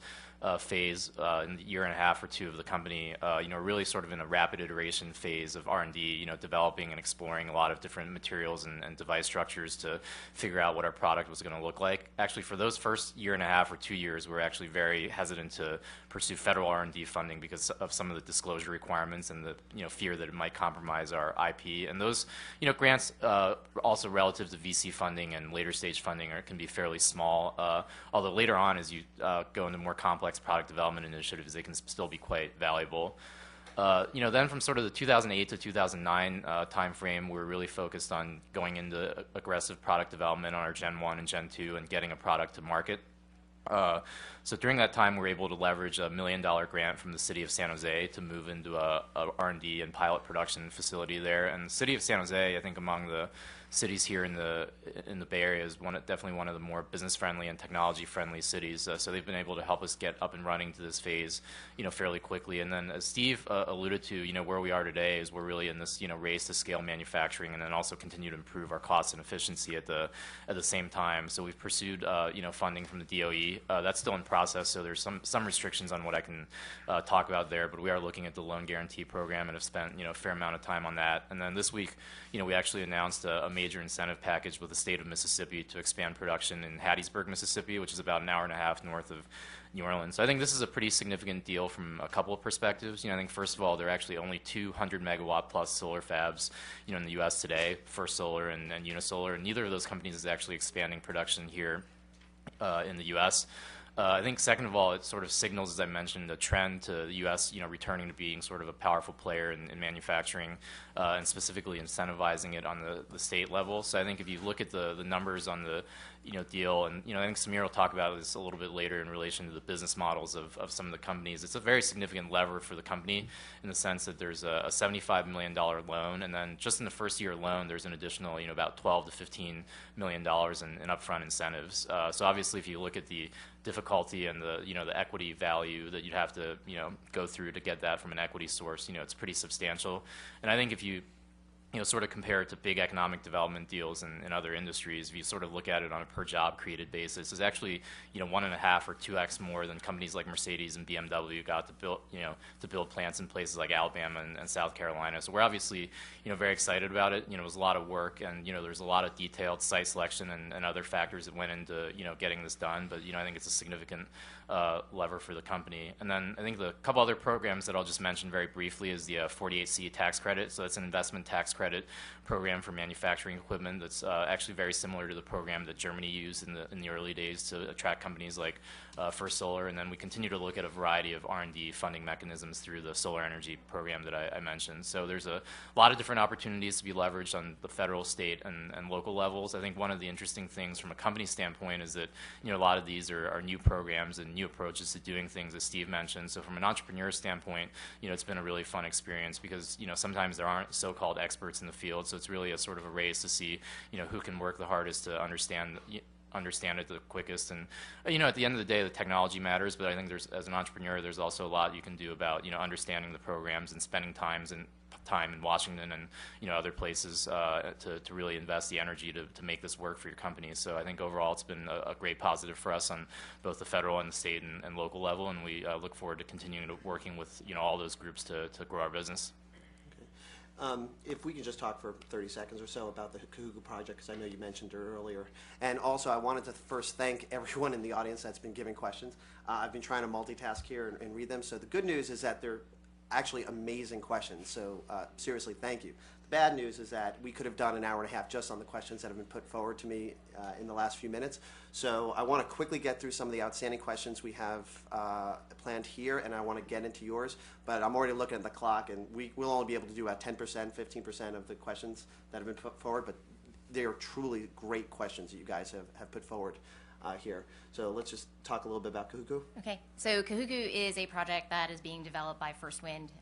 phase, in the year and a half or two of the company, really sort of in a rapid iteration phase of R&D, developing and exploring a lot of different materials and device structures to figure out what our product was going to look like. Actually, for those first year and a half or 2 years, we were actually very hesitant to pursue federal R&D funding because of some of the disclosure requirements and the fear that it might compromise our IP. And those grants also relative to VC funding and later stage funding can be fairly small. Although later on, as you go into more complex product development initiatives, they can still be quite valuable. Then from sort of the 2008 to 2009 timeframe, we're really focused on going into aggressive product development on our Gen 1 and Gen 2 and getting a product to market. So during that time, we were able to leverage a $1 million grant from the city of San Jose to move into a R&D and pilot production facility there. And the city of San Jose, I think among the cities here in the Bay Area, is definitely one of the more business-friendly and technology-friendly cities. So they've been able to help us get up and running to this phase, fairly quickly. And then, as Steve alluded to, where we are today is we're really in this, race to scale manufacturing, and then also continue to improve our cost and efficiency at the same time. So we've pursued, funding from the DOE. That's still in process, so there's some restrictions on what I can talk about there. But we are looking at the loan guarantee program and have spent, a fair amount of time on that. And then this week, we actually announced a major incentive package with the state of Mississippi to expand production in Hattiesburg, Mississippi, which is about an hour and a half north of New Orleans. So I think this is a pretty significant deal from a couple of perspectives. I think first of all, there are actually only 200 megawatt plus solar fabs, in the U.S. today, First Solar and Unisolar, and neither of those companies is actually expanding production here in the U.S. I think second of all, it sort of signals, as I mentioned, a trend to the U.S., returning to being sort of a powerful player in manufacturing and specifically incentivizing it on the state level. So I think if you look at the numbers on the deal, and I think Samir will talk about this a little bit later in relation to the business models of some of the companies. It's a very significant lever for the company in the sense that there's a $75 million loan, and then just in the first year alone, there's an additional about $12 to $15 million in upfront incentives. So obviously, if you look at the difficulty and the equity value that you'd have to go through to get that from an equity source, it's pretty substantial. And I think if you sort of compare it to big economic development deals in other industries, if you sort of look at it on a per job created basis, is actually 1.5 or 2x more than companies like Mercedes and BMW got to build plants in places like Alabama and South Carolina. So we're obviously very excited about it. It was a lot of work, and there's a lot of detailed site selection and other factors that went into getting this done. But I think it's a significant lever for the company. And then I think the couple other programs that I'll just mention very briefly is the 48C tax credit. So it's an investment tax credit program for manufacturing equipment that's actually very similar to the program that Germany used in the early days to attract companies like First Solar. And then we continue to look at a variety of R&D funding mechanisms through the solar energy program that I mentioned. So there's a lot of different opportunities to be leveraged on the federal, state, and local levels. I think one of the interesting things from a company standpoint is that a lot of these are new programs and new approaches to doing things, as Steve mentioned. So from an entrepreneur standpoint, it's been a really fun experience because sometimes there aren't so-called experts in the field. So it's really a sort of a race to see who can work the hardest to understand it the quickest. And at the end of the day, the technology matters, but I think as an entrepreneur, there's also a lot you can do about understanding the programs and spending time in Washington and other places to really invest the energy to make this work for your company. So I think overall it's been a great positive for us on both the federal and the state and local level, and we look forward to continuing to working with all those groups to grow our business. If we could just talk for 30 seconds or so about the Kahuku project, because I know you mentioned it earlier. And also, I wanted to first thank everyone in the audience that's been giving questions. I've been trying to multitask here and read them. So the good news is that they're actually amazing questions. So seriously, thank you. The bad news is that we could have done an hour and a half just on the questions that have been put forward to me in the last few minutes. So I want to quickly get through some of the outstanding questions we have planned here, and I want to get into yours. But I'm already looking at the clock, and we'll only be able to do about 10%, 15% of the questions that have been put forward. But they are truly great questions that you guys have put forward here. So let's just talk a little bit about Kahuku. Okay, so Kahuku is a project that is being developed by First Wind,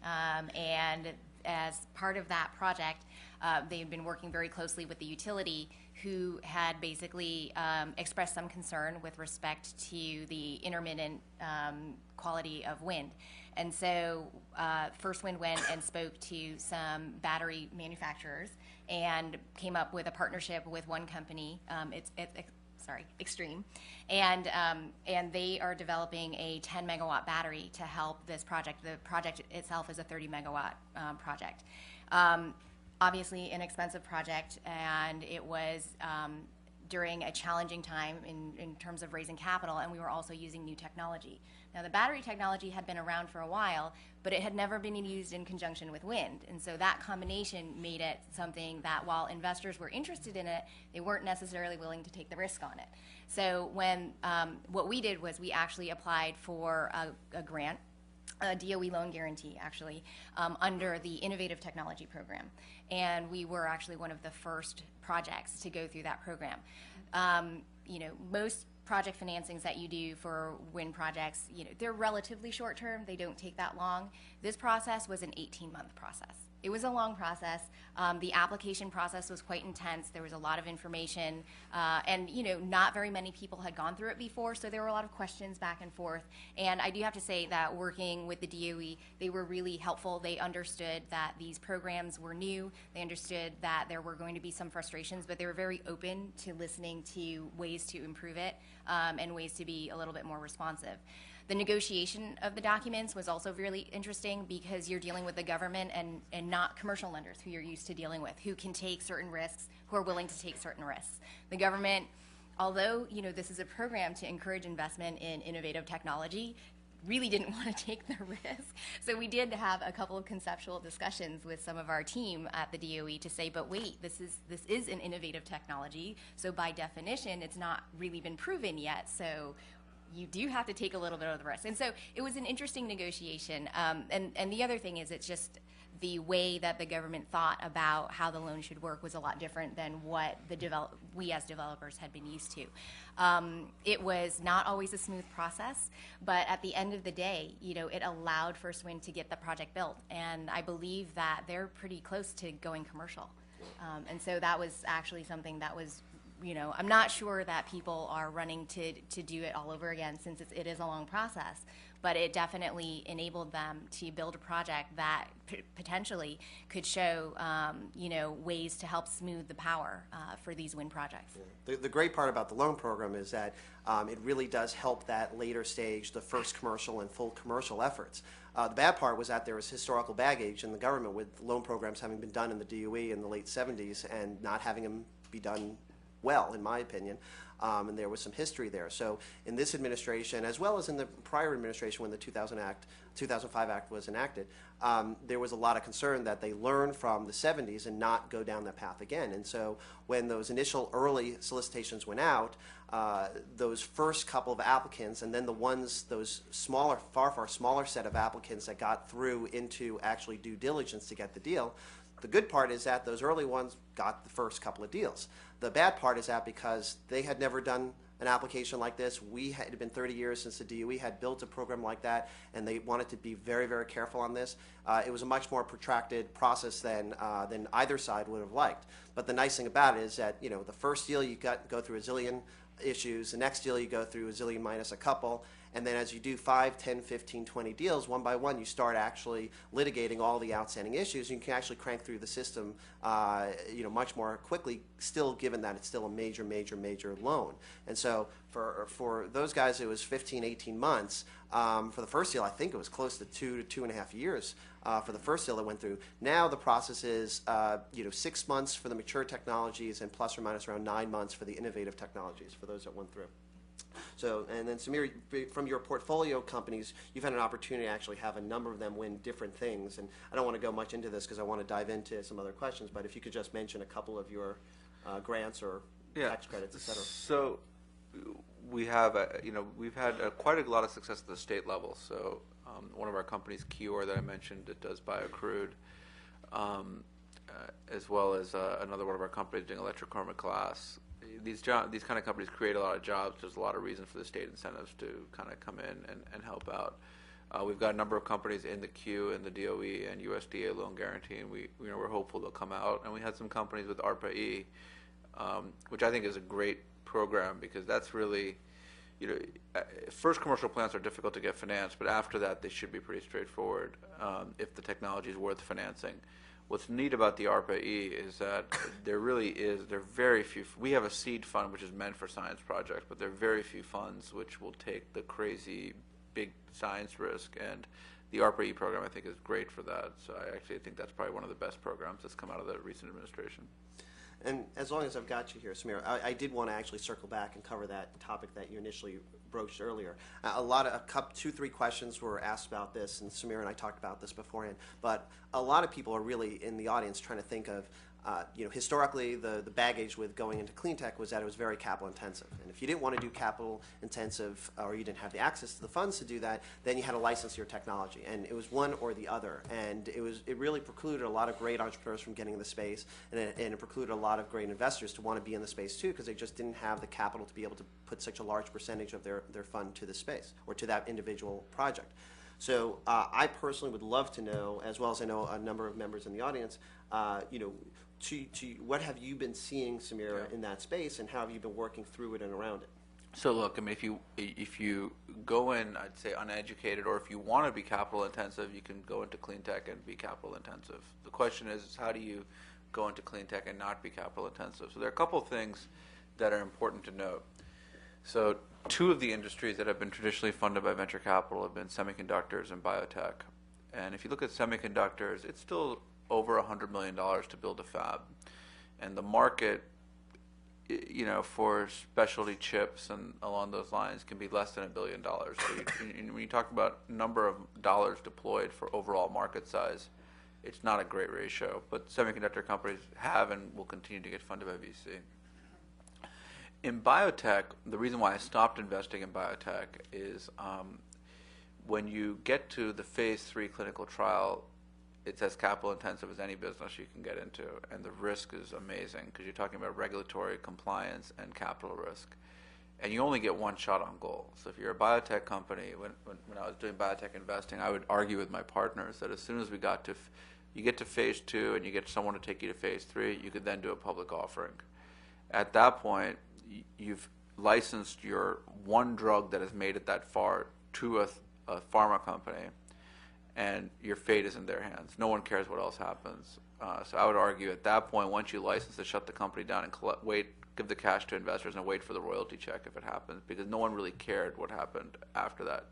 and as part of that project, they've been working very closely with the utility, who had basically expressed some concern with respect to the intermittent quality of wind. And so First Wind went and spoke to some battery manufacturers and came up with a partnership with one company, Extreme, and they are developing a 10 megawatt battery to help this project. The project itself is a 30 megawatt project. Obviously an expensive project, and it was during a challenging time in terms of raising capital, and we were also using new technology. Now, the battery technology had been around for a while, but it had never been used in conjunction with wind. And so that combination made it something that, while investors were interested in it, they weren't necessarily willing to take the risk on it. So when what we did was we actually applied for a grant, a DOE loan guarantee, actually, under the Innovative Technology Program. And we were actually one of the first projects to go through that program. Most project financings that you do for wind projects, they're relatively short term. They don't take that long. This process was an 18-month process. It was a long process. The application process was quite intense. There was a lot of information, and not very many people had gone through it before, so there were a lot of questions back and forth. And I do have to say that working with the DOE, they were really helpful. They understood that these programs were new. They understood that there were going to be some frustrations, but they were very open to listening to ways to improve it and ways to be a little bit more responsive. The negotiation of the documents was also really interesting, because you're dealing with the government and not commercial lenders who you're used to dealing with, who can take certain risks, who are willing to take certain risks. The government, although this is a program to encourage investment in innovative technology, really didn't want to take the risk. So we did have a couple of conceptual discussions with some of our team at the DOE to say, but wait, this is an innovative technology, so by definition it's not really been proven yet, so you do have to take a little bit of the risk. And so it was an interesting negotiation. And the other thing is, it's just the way that the government thought about how the loan should work was a lot different than what we as developers had been used to. It was not always a smooth process, but at the end of the day, it allowed First Wind to get the project built. And I believe that they're pretty close to going commercial. And so that was actually something that was, I'm not sure that people are running to do it all over again, since it is a long process, but it definitely enabled them to build a project that potentially could show, ways to help smooth the power for these wind projects. Yeah. The great part about the loan program is that it really does help that later stage, the first commercial and full commercial efforts. The bad part was that there was historical baggage in the government with loan programs having been done in the DOE in the late 70s and not having them be done well, in my opinion, and there was some history there. So in this administration, as well as in the prior administration when the 2005 Act was enacted, there was a lot of concern that they learn from the 70s and not go down that path again. And so when those initial early solicitations went out, those first couple of applicants, and then those smaller, far smaller set of applicants that got through into actually due diligence to get the deal, the good part is that those early ones got the first couple of deals. The bad part is that because they had never done an application like this, it had been 30 years since the DOE had built a program like that, and they wanted to be very, very careful on this. It was a much more protracted process than either side would have liked. But the nice thing about it is that, the first deal you go through a zillion issues, the next deal you go through a zillion minus a couple, and then as you do 5, 10, 15, 20 deals, one by one, you start actually litigating all the outstanding issues, and you can actually crank through the system much more quickly, still given that it's still a major, major, major loan. And so for those guys, it was 15, 18 months. For the first deal, I think it was close to 2 to 2.5 years for the first deal that went through. Now the process is 6 months for the mature technologies and plus or minus around 9 months for the innovative technologies for those that went through. So, and then Samir, from your portfolio companies, you've had an opportunity to actually have a number of them win different things. And I don't want to go much into this because I want to dive into some other questions, but if you could just mention a couple of your grants or tax credits, et cetera. So we have, we've had quite a lot of success at the state level. So one of our companies, Kior, that I mentioned, that does biocrude, as well as another one of our companies doing electrochromic glass. These kind of companies create a lot of jobs. There's a lot of reason for the state incentives to kind of come in and help out. We've got a number of companies in the queue in the DOE and USDA loan guarantee, and we're hopeful they'll come out. And we had some companies with ARPA-E, which I think is a great program because that's really, first commercial plants are difficult to get financed, but after that they should be pretty straightforward if the technology is worth financing. What's neat about the ARPA-E is that there are very few. We have a seed fund which is meant for science projects, but there are very few funds which will take the crazy big science risk, and the ARPA-E program I think is great for that. So I actually think that's probably one of the best programs that's come out of the recent administration. And as long as I've got you here, Samir, I did want to actually circle back and cover that topic that you initially broached earlier. Two, three questions were asked about this, and Samir and I talked about this beforehand. But a lot of people are really in the audience trying to think of, historically the baggage with going into clean tech was that it was very capital intensive. And if you didn't want to do capital intensive or you didn't have the access to the funds to do that, then you had to license your technology. And it was one or the other. And it really precluded a lot of great entrepreneurs from getting in the space, and it precluded a lot of great investors to want to be in the space too, because they just didn't have the capital to be able to put such a large percentage of their fund to the space or to that individual project. So I personally would love to know, as well as I know a number of members in the audience, what have you been seeing, Samir, in that space, and how have you been working through it and around it? So look, I mean, if you go in, I'd say uneducated, or if you want to be capital intensive, you can go into clean tech and be capital intensive. The question is how do you go into clean tech and not be capital intensive? So there are a couple of things that are important to note. So two of the industries that have been traditionally funded by venture capital have been semiconductors and biotech. And if you look at semiconductors, it's still over $100 million to build a fab. And the market, for specialty chips and along those lines can be less than $1 billion. So when you talk about number of dollars deployed for overall market size, it's not a great ratio. But semiconductor companies have and will continue to get funded by VC. In biotech, the reason why I stopped investing in biotech is when you get to the phase 3 clinical trial, it's as capital intensive as any business you can get into, and the risk is amazing because you're talking about regulatory compliance and capital risk, and you only get one shot on goal. So if you're a biotech company, when I was doing biotech investing, I would argue with my partners that as soon as we got to, you get to phase 2 and you get someone to take you to phase 3, you could then do a public offering. At that point, you've licensed your one drug that has made it that far to a pharma company, and your fate is in their hands. No one cares what else happens. So I would argue at that point, once you license to shut the company down and give the cash to investors and wait for the royalty check if it happens, because no one really cared what happened after that.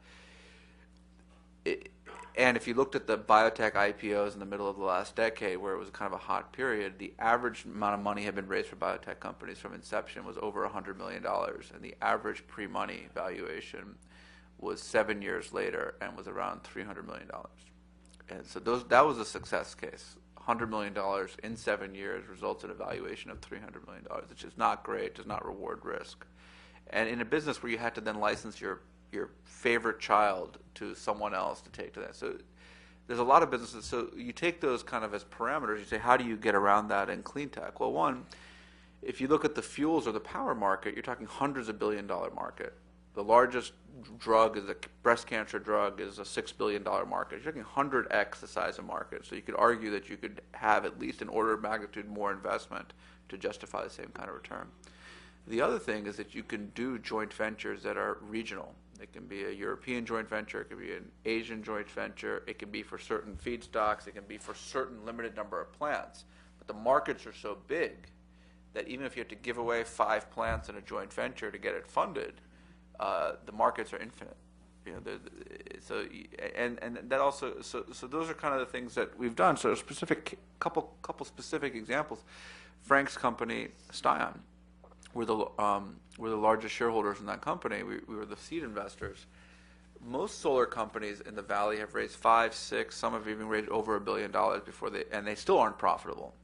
And if you looked at the biotech IPOs in the middle of the last decade, where it was kind of a hot period, the average amount of money had been raised for biotech companies from inception was over $100 million, and the average pre-money valuation was 7 years later and was around $300 million. And so that was a success case. $100 million in 7 years results in a valuation of $300 million, which is not great, does not reward risk. And in a business where you had to then license your favorite child to someone else to take to that. So there's a lot of businesses. So you take those kind of as parameters. You say, how do you get around that in clean tech? Well, one, if you look at the fuels or the power market, you're talking hundreds of billion-dollar market. The largest drug is a breast cancer drug is a $6 billion market. You're talking 100x the size of market. So you could argue that you could have at least an order of magnitude more investment to justify the same kind of return. The other thing is that you can do joint ventures that are regional. It can be a European joint venture. It can be an Asian joint venture. It can be for certain feedstocks. It can be for certain limited number of plants. But the markets are so big that even if you have to give away 5 plants in a joint venture to get it funded, the markets are infinite. So that also so those are kind of the things that we've done. So couple specific examples. Frank's company, Stion. we're the largest shareholders in that company. We were the seed investors. Most solar companies in the valley have raised 5, 6, some have even raised over $1 billion before and they still aren't profitable.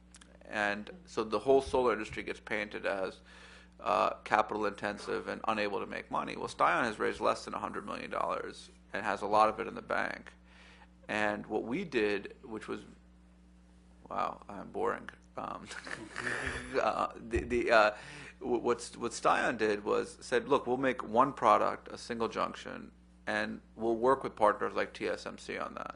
And so the whole solar industry gets painted as capital intensive and unable to make money. Well, Stion has raised less than $100 million and has a lot of it in the bank. And what we did, which was, wow, I'm boring. What Stion did was said, look, we'll make one product, a single junction, and we'll work with partners like TSMC on that.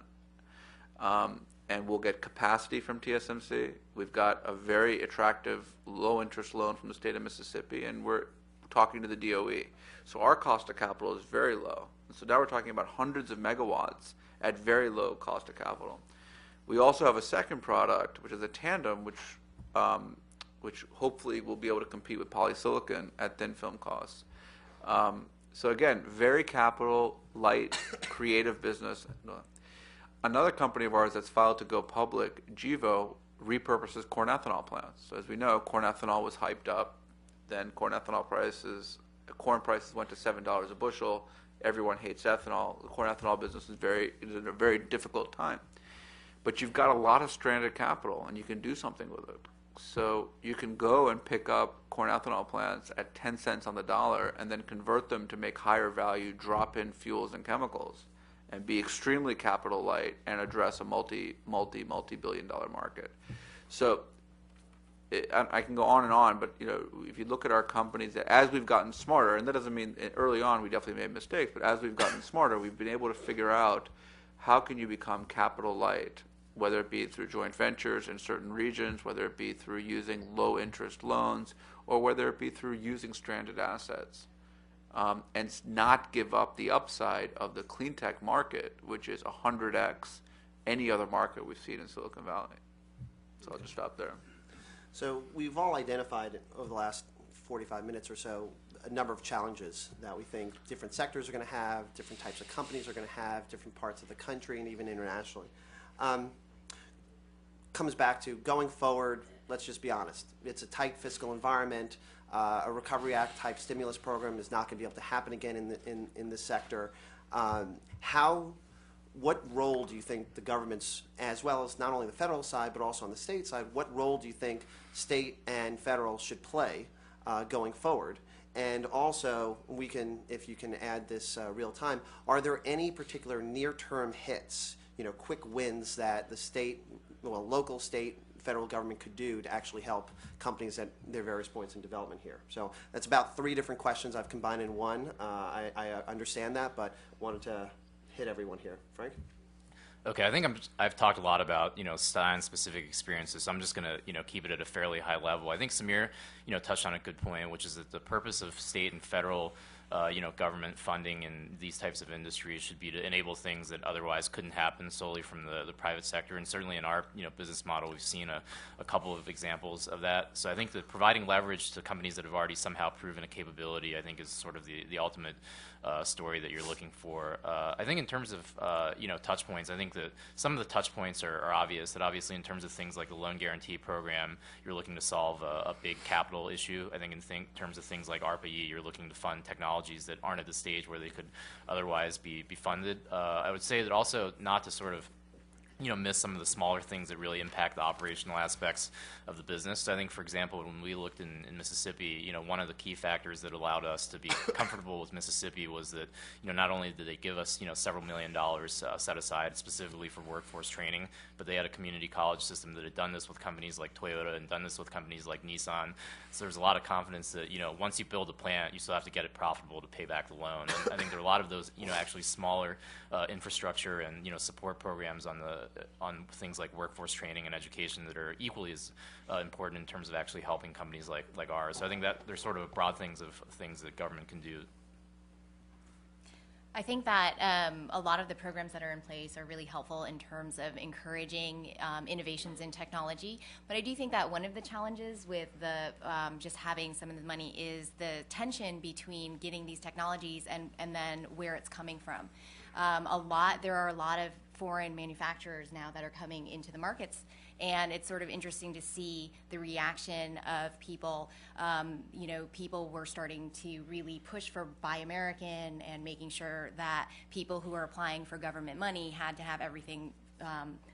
And we'll get capacity from TSMC. We've got a very attractive low-interest loan from the state of Mississippi, and we're talking to the DOE. So our cost of capital is very low. And so now we're talking about hundreds of megawatts at very low cost of capital. We also have a second product, which is a tandem, which hopefully will be able to compete with polysilicon at thin film costs. So again, very capital light, creative business. Another company of ours that's filed to go public, Gevo, repurposes corn ethanol plants. So as we know, corn ethanol was hyped up. Then corn prices went to $7 a bushel. Everyone hates ethanol. The corn ethanol business is in a very difficult time. But you've got a lot of stranded capital, and you can do something with it. So you can go and pick up corn ethanol plants at 10 cents on the dollar and then convert them to make higher value drop-in fuels and chemicals and be extremely capital light and address a multi-billion dollar market. So I can go on, but if you look at our companies, as we've gotten smarter, and that doesn't mean early on we definitely made mistakes, but as we've gotten smarter, we've been able to figure out how can you become capital light, whether it be through joint ventures in certain regions, whether it be through using low interest loans, or whether it be through using stranded assets. And not give up the upside of the clean tech market, which is 100x any other market we've seen in Silicon Valley. So I'll just stop there. So we've all identified over the last 45 minutes or so a number of challenges that we think different sectors are going to have, different types of companies are going to have, different parts of the country, and even internationally. Comes back to going forward, let's just be honest. It's a tight fiscal environment. A Recovery Act type stimulus program is not going to be able to happen again in this sector. What role do you think the governments, as well as not only the federal side but also on the state side, what role do you think state and federal should play going forward? And also, if you can add this real time, are there any particular near-term hits, quick wins that the local, state, federal government could do to actually help companies at their various points in development here? So that's about 3 different questions I've combined in one. I understand that, but wanted to hit everyone here. Frank? Okay, I think I've talked a lot about Stein-specific experiences, so I'm just going to keep it at a fairly high level. I think Samir touched on a good point, which is that the purpose of state and federal government funding in these types of industries should be to enable things that otherwise couldn't happen solely from the private sector. And certainly in our business model, we've seen a couple of examples of that. So I think that providing leverage to companies that have already somehow proven a capability, I think, is sort of the ultimate story that you're looking for. I think in terms of touch points, I think that some of the touch points are obvious. That obviously in terms of things like the loan guarantee program, you're looking to solve a big capital issue. I think in terms of things like ARPA-E, you're looking to fund technologies that aren't at the stage where they could otherwise be funded. I would say that also not to sort of miss some of the smaller things that really impact the operational aspects of the business. So I think, for example, when we looked in Mississippi, one of the key factors that allowed us to be comfortable with Mississippi was that, not only did they give us, several $1 million set aside specifically for workforce training, but they had a community college system that had done this with companies like Toyota and done this with companies like Nissan. So there's a lot of confidence that, once you build a plant, you still have to get it profitable to pay back the loan. And I think there are a lot of those, actually smaller infrastructure and, support programs on things like workforce training and education that are equally as important in terms of actually helping companies like ours. So I think that there's sort of broad things of things that government can do. I think that a lot of the programs that are in place are really helpful in terms of encouraging innovations in technology. But I do think that one of the challenges with the just having some of the money is the tension between getting these technologies and then where it's coming from. There are a lot of foreign manufacturers now that are coming into the markets. And it's sort of interesting to see the reaction of people. People were starting to really push for Buy American and making sure that people who are applying for government money had to have everything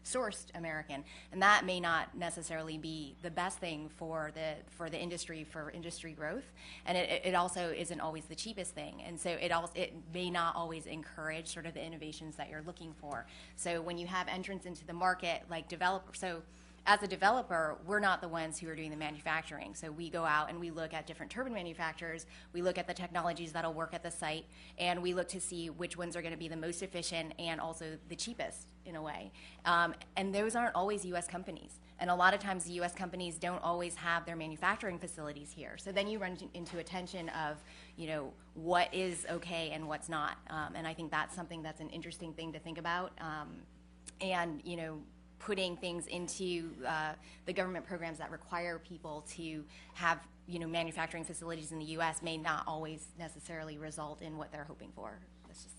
sourced American, and that may not necessarily be the best thing for the industry, for industry growth, and it also isn't always the cheapest thing, and so it may not always encourage sort of the innovations that you're looking for. So when you have entrants into the market like developers, so as a developer, we're not the ones who are doing the manufacturing. So we go out and we look at different turbine manufacturers, we look at the technologies that'll work at the site, and we look to see which ones are going to be the most efficient and also the cheapest in a way. And those aren't always U.S. companies. And a lot of times the U.S. companies don't always have their manufacturing facilities here. So then you run into a tension of, what is okay and what's not. And I think that's something that's an interesting thing to think about. Putting things into the government programs that require people to have manufacturing facilities in the U.S. may not always necessarily result in what they're hoping for. That's just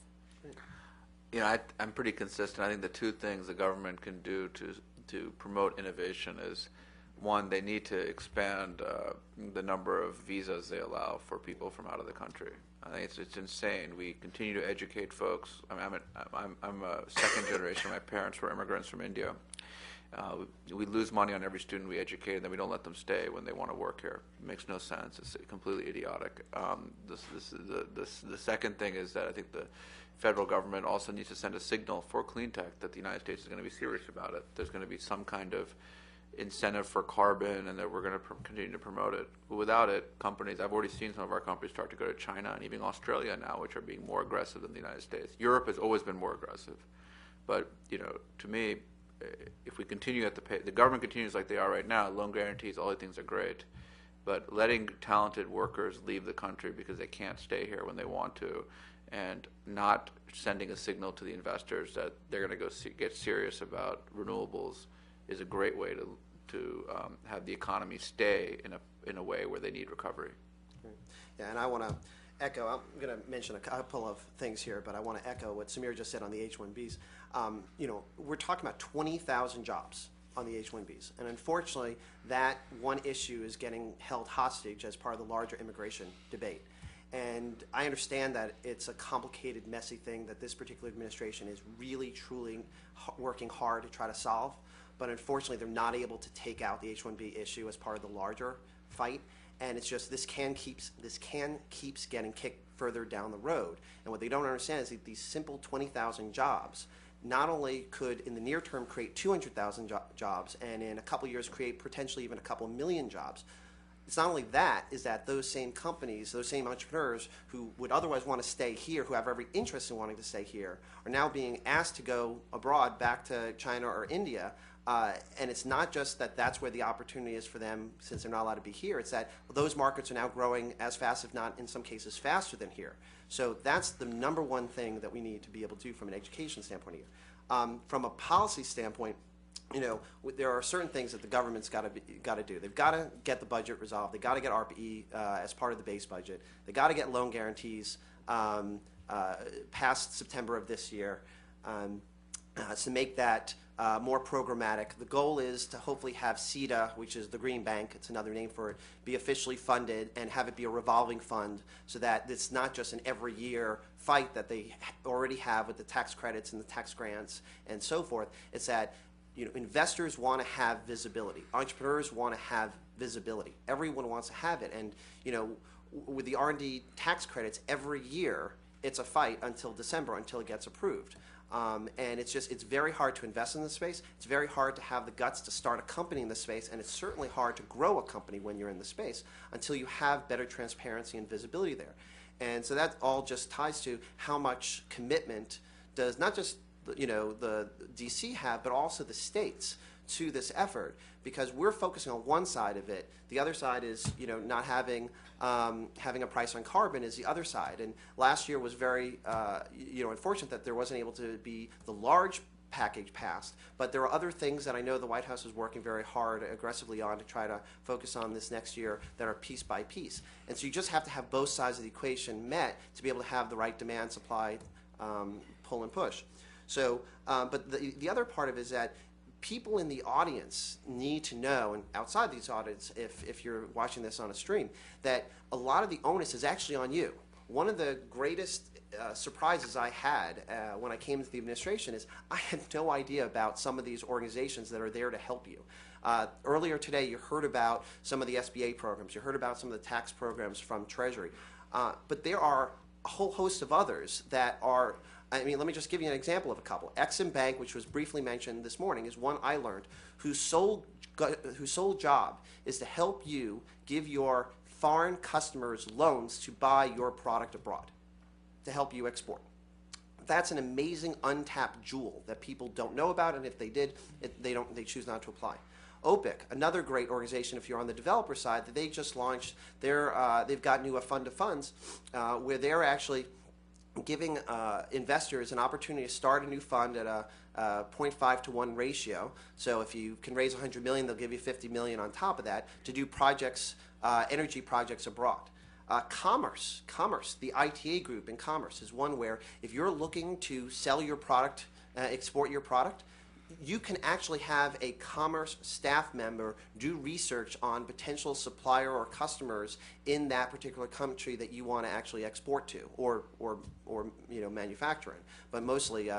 I'm pretty consistent. I think the two things the government can do to promote innovation is, one, they need to expand the number of visas they allow for people from out of the country. I think it's insane. We continue to educate folks. I'm a second generation. My parents were immigrants from India. We lose money on every student we educate, and then we don't let them stay when they want to work here. It makes no sense. It's completely idiotic. The second thing is that I think the federal government also needs to send a signal for clean tech that the United States is going to be serious about it. There's going to be some kind of incentive for carbon, and that we're going to continue to promote it. But without it, I've already seen some of our companies start to go to China and even Australia now, which are being more aggressive than the United States. Europe has always been more aggressive. But, to me, if we continue at the government continues like they are right now, loan guarantees, all these things are great. But letting talented workers leave the country because they can't stay here when they want to, and not sending a signal to the investors that they're going to go get serious about renewables is a great way to have the economy stay in a way where they need recovery. Yeah, and I want to echo, I'm going to mention a couple of things here, but I want to echo what Samir just said on the H-1Bs. We're talking about 20,000 jobs on the H-1Bs, and unfortunately, that one issue is getting held hostage as part of the larger immigration debate. And I understand that it's a complicated, messy thing that this particular administration is really, truly working hard to try to solve. But unfortunately, they're not able to take out the H-1B issue as part of the larger fight. And it's just this can keeps getting kicked further down the road. And what they don't understand is that these simple 20,000 jobs not only could, in the near term, create 200,000 jobs, and in a couple years create potentially even a couple million jobs. It's not only that, is that those same companies, those same entrepreneurs who would otherwise want to stay here, who have every interest in wanting to stay here, are now being asked to go abroad, back to China or India. And it's not just that that's where the opportunity is for them since they're not allowed to be here. It's that those markets are now growing as fast, if not in some cases faster than here. So that's the number one thing that we need to be able to do from an education standpoint here. From a policy standpoint, there are certain things that the government's got to do. They've got to get the budget resolved. They've got to get ARPA-E as part of the base budget. They've got to get loan guarantees past September of this year to make that more programmatic. The goal is to hopefully have CETA, which is the Green Bank, it's another name for it, be officially funded and have it be a revolving fund so that it's not just an every year fight that they already have with the tax credits and the tax grants and so forth. It's that investors want to have visibility. Entrepreneurs want to have visibility. Everyone wants to have it. And with the R&D tax credits, every year it's a fight until December, until it gets approved. And it's very hard to invest in this space. It's very hard to have the guts to start a company in this space, and it's certainly hard to grow a company when you're in the space until you have better transparency and visibility there. And so that all just ties to how much commitment does not just the DC have, but also the states to this effort, because we're focusing on one side of it. The other side is, not having a price on carbon is the other side. And last year was very, unfortunate that there wasn't able to be the large package passed. But there are other things that I know the White House is working very hard, aggressively on to try to focus on this next year that are piece by piece. And so you just have to have both sides of the equation met to be able to have the right demand, supply, pull and push. So, but the other part of it is that people in the audience need to know, and outside these audience, if you're watching this on a stream, that a lot of the onus is actually on you. One of the greatest surprises I had when I came into the administration is I had no idea about some of these organizations that are there to help you. Earlier today, you heard about some of the SBA programs. You heard about some of the tax programs from Treasury. But there are a whole host of others that are, I mean, let me just give you an example of a couple. Exim Bank, which was briefly mentioned this morning, is one I learned, whose sole job is to help you give your foreign customers loans to buy your product abroad, to help you export. That's an amazing untapped jewel that people don't know about, and if they did, they choose not to apply. OPIC, another great organization if you're on the developer side, that they just launched, they've got new fund of funds where they're actually giving investors an opportunity to start a new fund at a 0.5 to 1 ratio. So if you can raise 100 million, they'll give you 50 million on top of that to do projects, energy projects abroad. Commerce, the ITA group in Commerce is one where if you're looking to sell your product, export your product, you can actually have a commerce staff member do research on potential supplier or customers in that particular country that you want to actually export to or manufacture in, but mostly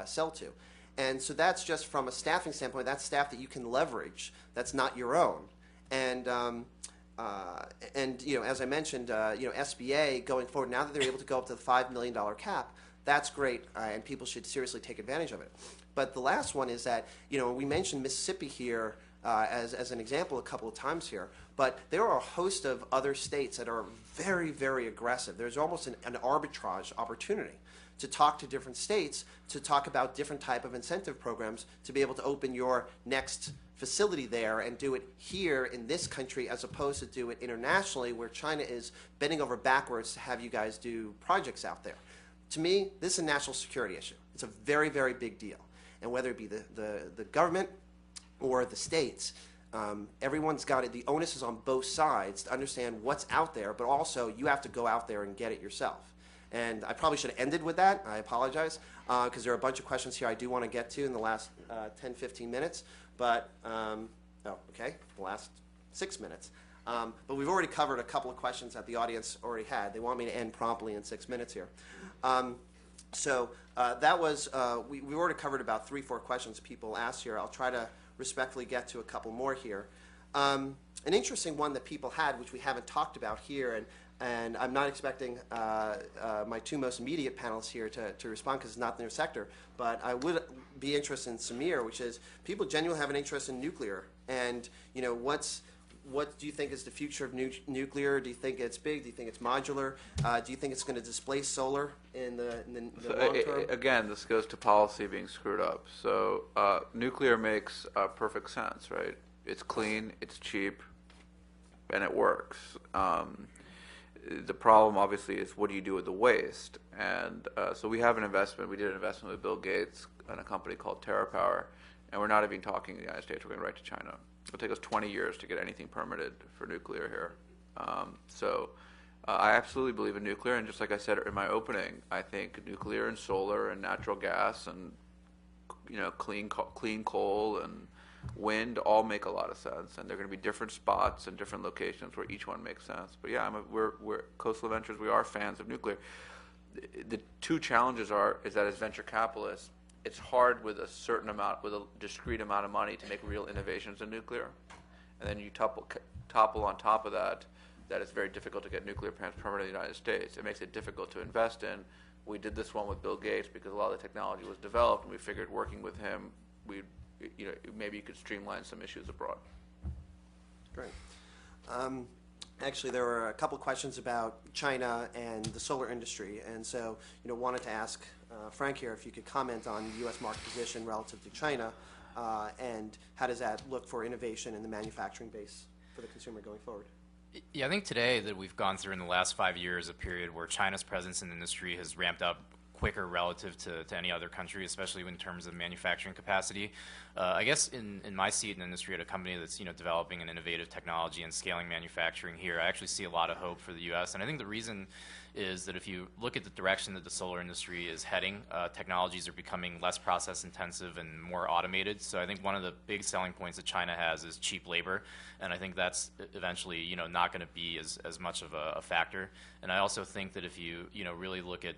sell to. And so that's just from a staffing standpoint, that's staff that you can leverage. That's not your own. And as I mentioned, SBA going forward, now that they're able to go up to the $5 million cap, that's great, and people should seriously take advantage of it. But the last one is that, we mentioned Mississippi here as an example a couple of times here, but there are a host of other states that are very, very aggressive. There's almost an arbitrage opportunity to talk to different states, to talk about different type of incentive programs, to be able to open your next facility there and do it here in this country as opposed to do it internationally where China is bending over backwards to have you guys do projects out there. To me, this is a national security issue. It's a very, very big deal. And whether it be the government or the states, everyone's got it. The onus is on both sides to understand what's out there, but also you have to go out there and get it yourself. And I probably should have ended with that. I apologize, because there are a bunch of questions here I do want to get to in the last 10, 15 minutes. But, the last 6 minutes. But we've already covered a couple of questions that the audience already had. They want me to end promptly in 6 minutes here. So that was, we've already covered about 3-4 questions people asked here. I'll try to respectfully get to a couple more here. An interesting one that people had, which we haven't talked about here, and I'm not expecting my two most immediate panelists here to respond because it's not in their sector, but I would be interested in Samir, which is people genuinely have an interest in nuclear. And, what do you think is the future of nuclear? Do you think it's big? Do you think it's modular? Do you think it's going to displace solar in the long term? Again, this goes to policy being screwed up. So nuclear makes perfect sense, right? It's clean, it's cheap, and it works. The problem, obviously, is what do you do with the waste? And so we have an investment. We did an investment with Bill Gates in a company called TerraPower, and we're not even talking in the United States. We're going right to China. It'll take us 20 years to get anything permitted for nuclear here. I absolutely believe in nuclear, and just like I said in my opening, I think nuclear and solar and natural gas and clean coal and wind all make a lot of sense, and they're going to be different spots and different locations where each one makes sense. But yeah, we're Coastal Ventures. We are fans of nuclear. The two challenges is that as venture capitalists, it's hard with a discrete amount of money to make real innovations in nuclear, and then you topple on top of that it's very difficult to get nuclear plants permitted in the United States. It makes it difficult to invest in. We did this one with Bill Gates because a lot of the technology was developed, and we figured working with him, maybe you could streamline some issues abroad. Great. Actually, there were a couple questions about China and the solar industry, and so wanted to ask Frank here if you could comment on the U.S. market position relative to China, and how does that look for innovation in the manufacturing base for the consumer going forward? Yeah, I think today that we've gone through in the last 5 years a period where China's presence in the industry has ramped up quicker relative to any other country, especially in terms of manufacturing capacity. I guess in my seat in the industry at a company that's developing an innovative technology and scaling manufacturing here, I actually see a lot of hope for the U.S. And I think the reason is that if you look at the direction that the solar industry is heading, technologies are becoming less process intensive and more automated. So I think one of the big selling points that China has is cheap labor, and I think that's eventually not going to be as much of a factor. And I also think that if you really look at,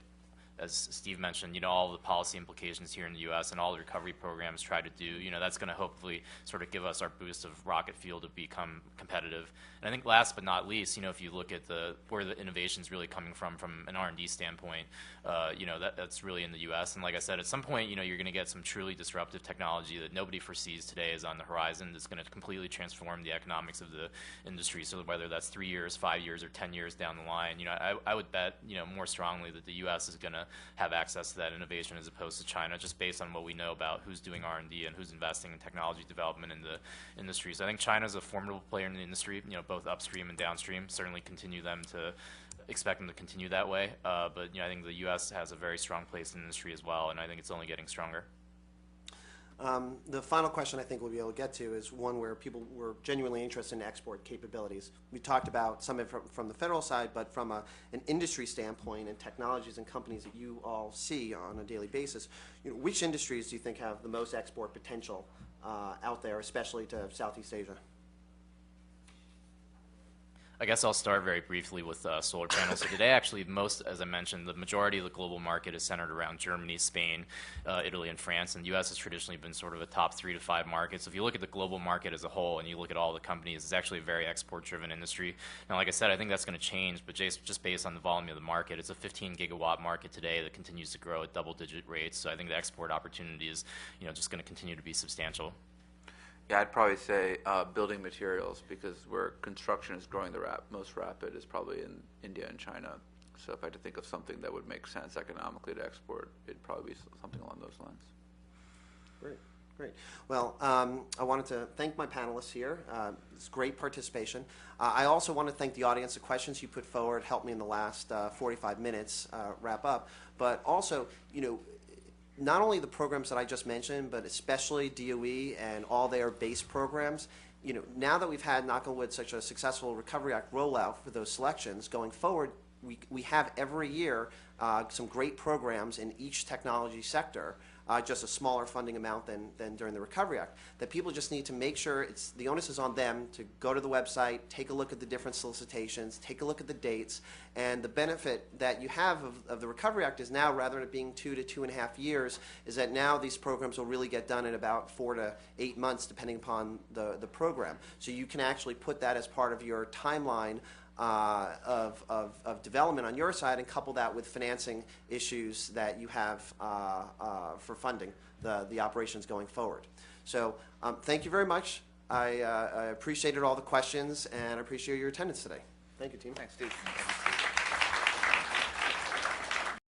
as Steve mentioned, all the policy implications here in the U.S. and all the recovery programs try to do, that's going to hopefully sort of give us our boost of rocket fuel to become competitive. And I think last but not least, if you look at where the innovation's really coming from an R&D standpoint, that's really in the U.S. And like I said, at some point, you're going to get some truly disruptive technology that nobody foresees today is on the horizon that's going to completely transform the economics of the industry. So whether that's 3 years, 5 years, or 10 years down the line, I would bet, more strongly that the U.S. is going to have access to that innovation as opposed to China, just based on what we know about who's doing R&D and who's investing in technology development in the industry. So I think China's a formidable player in the industry, both upstream and downstream. Certainly expect them to continue that way. But I think the U.S. has a very strong place in the industry as well, and I think it's only getting stronger. The final question I think we'll be able to get to is one where people were genuinely interested in export capabilities. We talked about some of it from the federal side, but from an industry standpoint and technologies and companies that you all see on a daily basis, which industries do you think have the most export potential out there, especially to Southeast Asia? I guess I'll start very briefly with solar panels. So today, actually, as I mentioned, the majority of the global market is centered around Germany, Spain, Italy, and France. And the U.S. has traditionally been sort of a top 3 to 5 market. So if you look at the global market as a whole and you look at all the companies, it's actually a very export-driven industry. Now, like I said, I think that's going to change, but just based on the volume of the market, it's a 15-gigawatt market today that continues to grow at double-digit rates. So I think the export opportunity is, just going to continue to be substantial. Yeah, I'd probably say building materials, because where construction is growing the most rapid is probably in India and China. So if I had to think of something that would make sense economically to export, it'd probably be something along those lines. Great, great. Well, I wanted to thank my panelists here. It's great participation. I also want to thank the audience. The questions you put forward helped me in the last 45 minutes wrap up. But also, not only the programs that I just mentioned, but especially DOE and all their base programs, now that we've had, knock on wood, such a successful Recovery Act rollout for those selections, going forward, we have every year some great programs in each technology sector, just a smaller funding amount than during the Recovery Act, that people just need to make sure the onus is on them to go to the website, take a look at the different solicitations, take a look at the dates, and the benefit that you have of the Recovery Act is now, rather than it being 2 to 2.5 years, is that now these programs will really get done in about 4 to 8 months, depending upon the program. So you can actually put that as part of your timeline of development on your side, and couple that with financing issues that you have for funding the operations going forward. So thank you very much. I appreciated all the questions, and I appreciate your attendance today. Thank you, team. Thanks, Steve.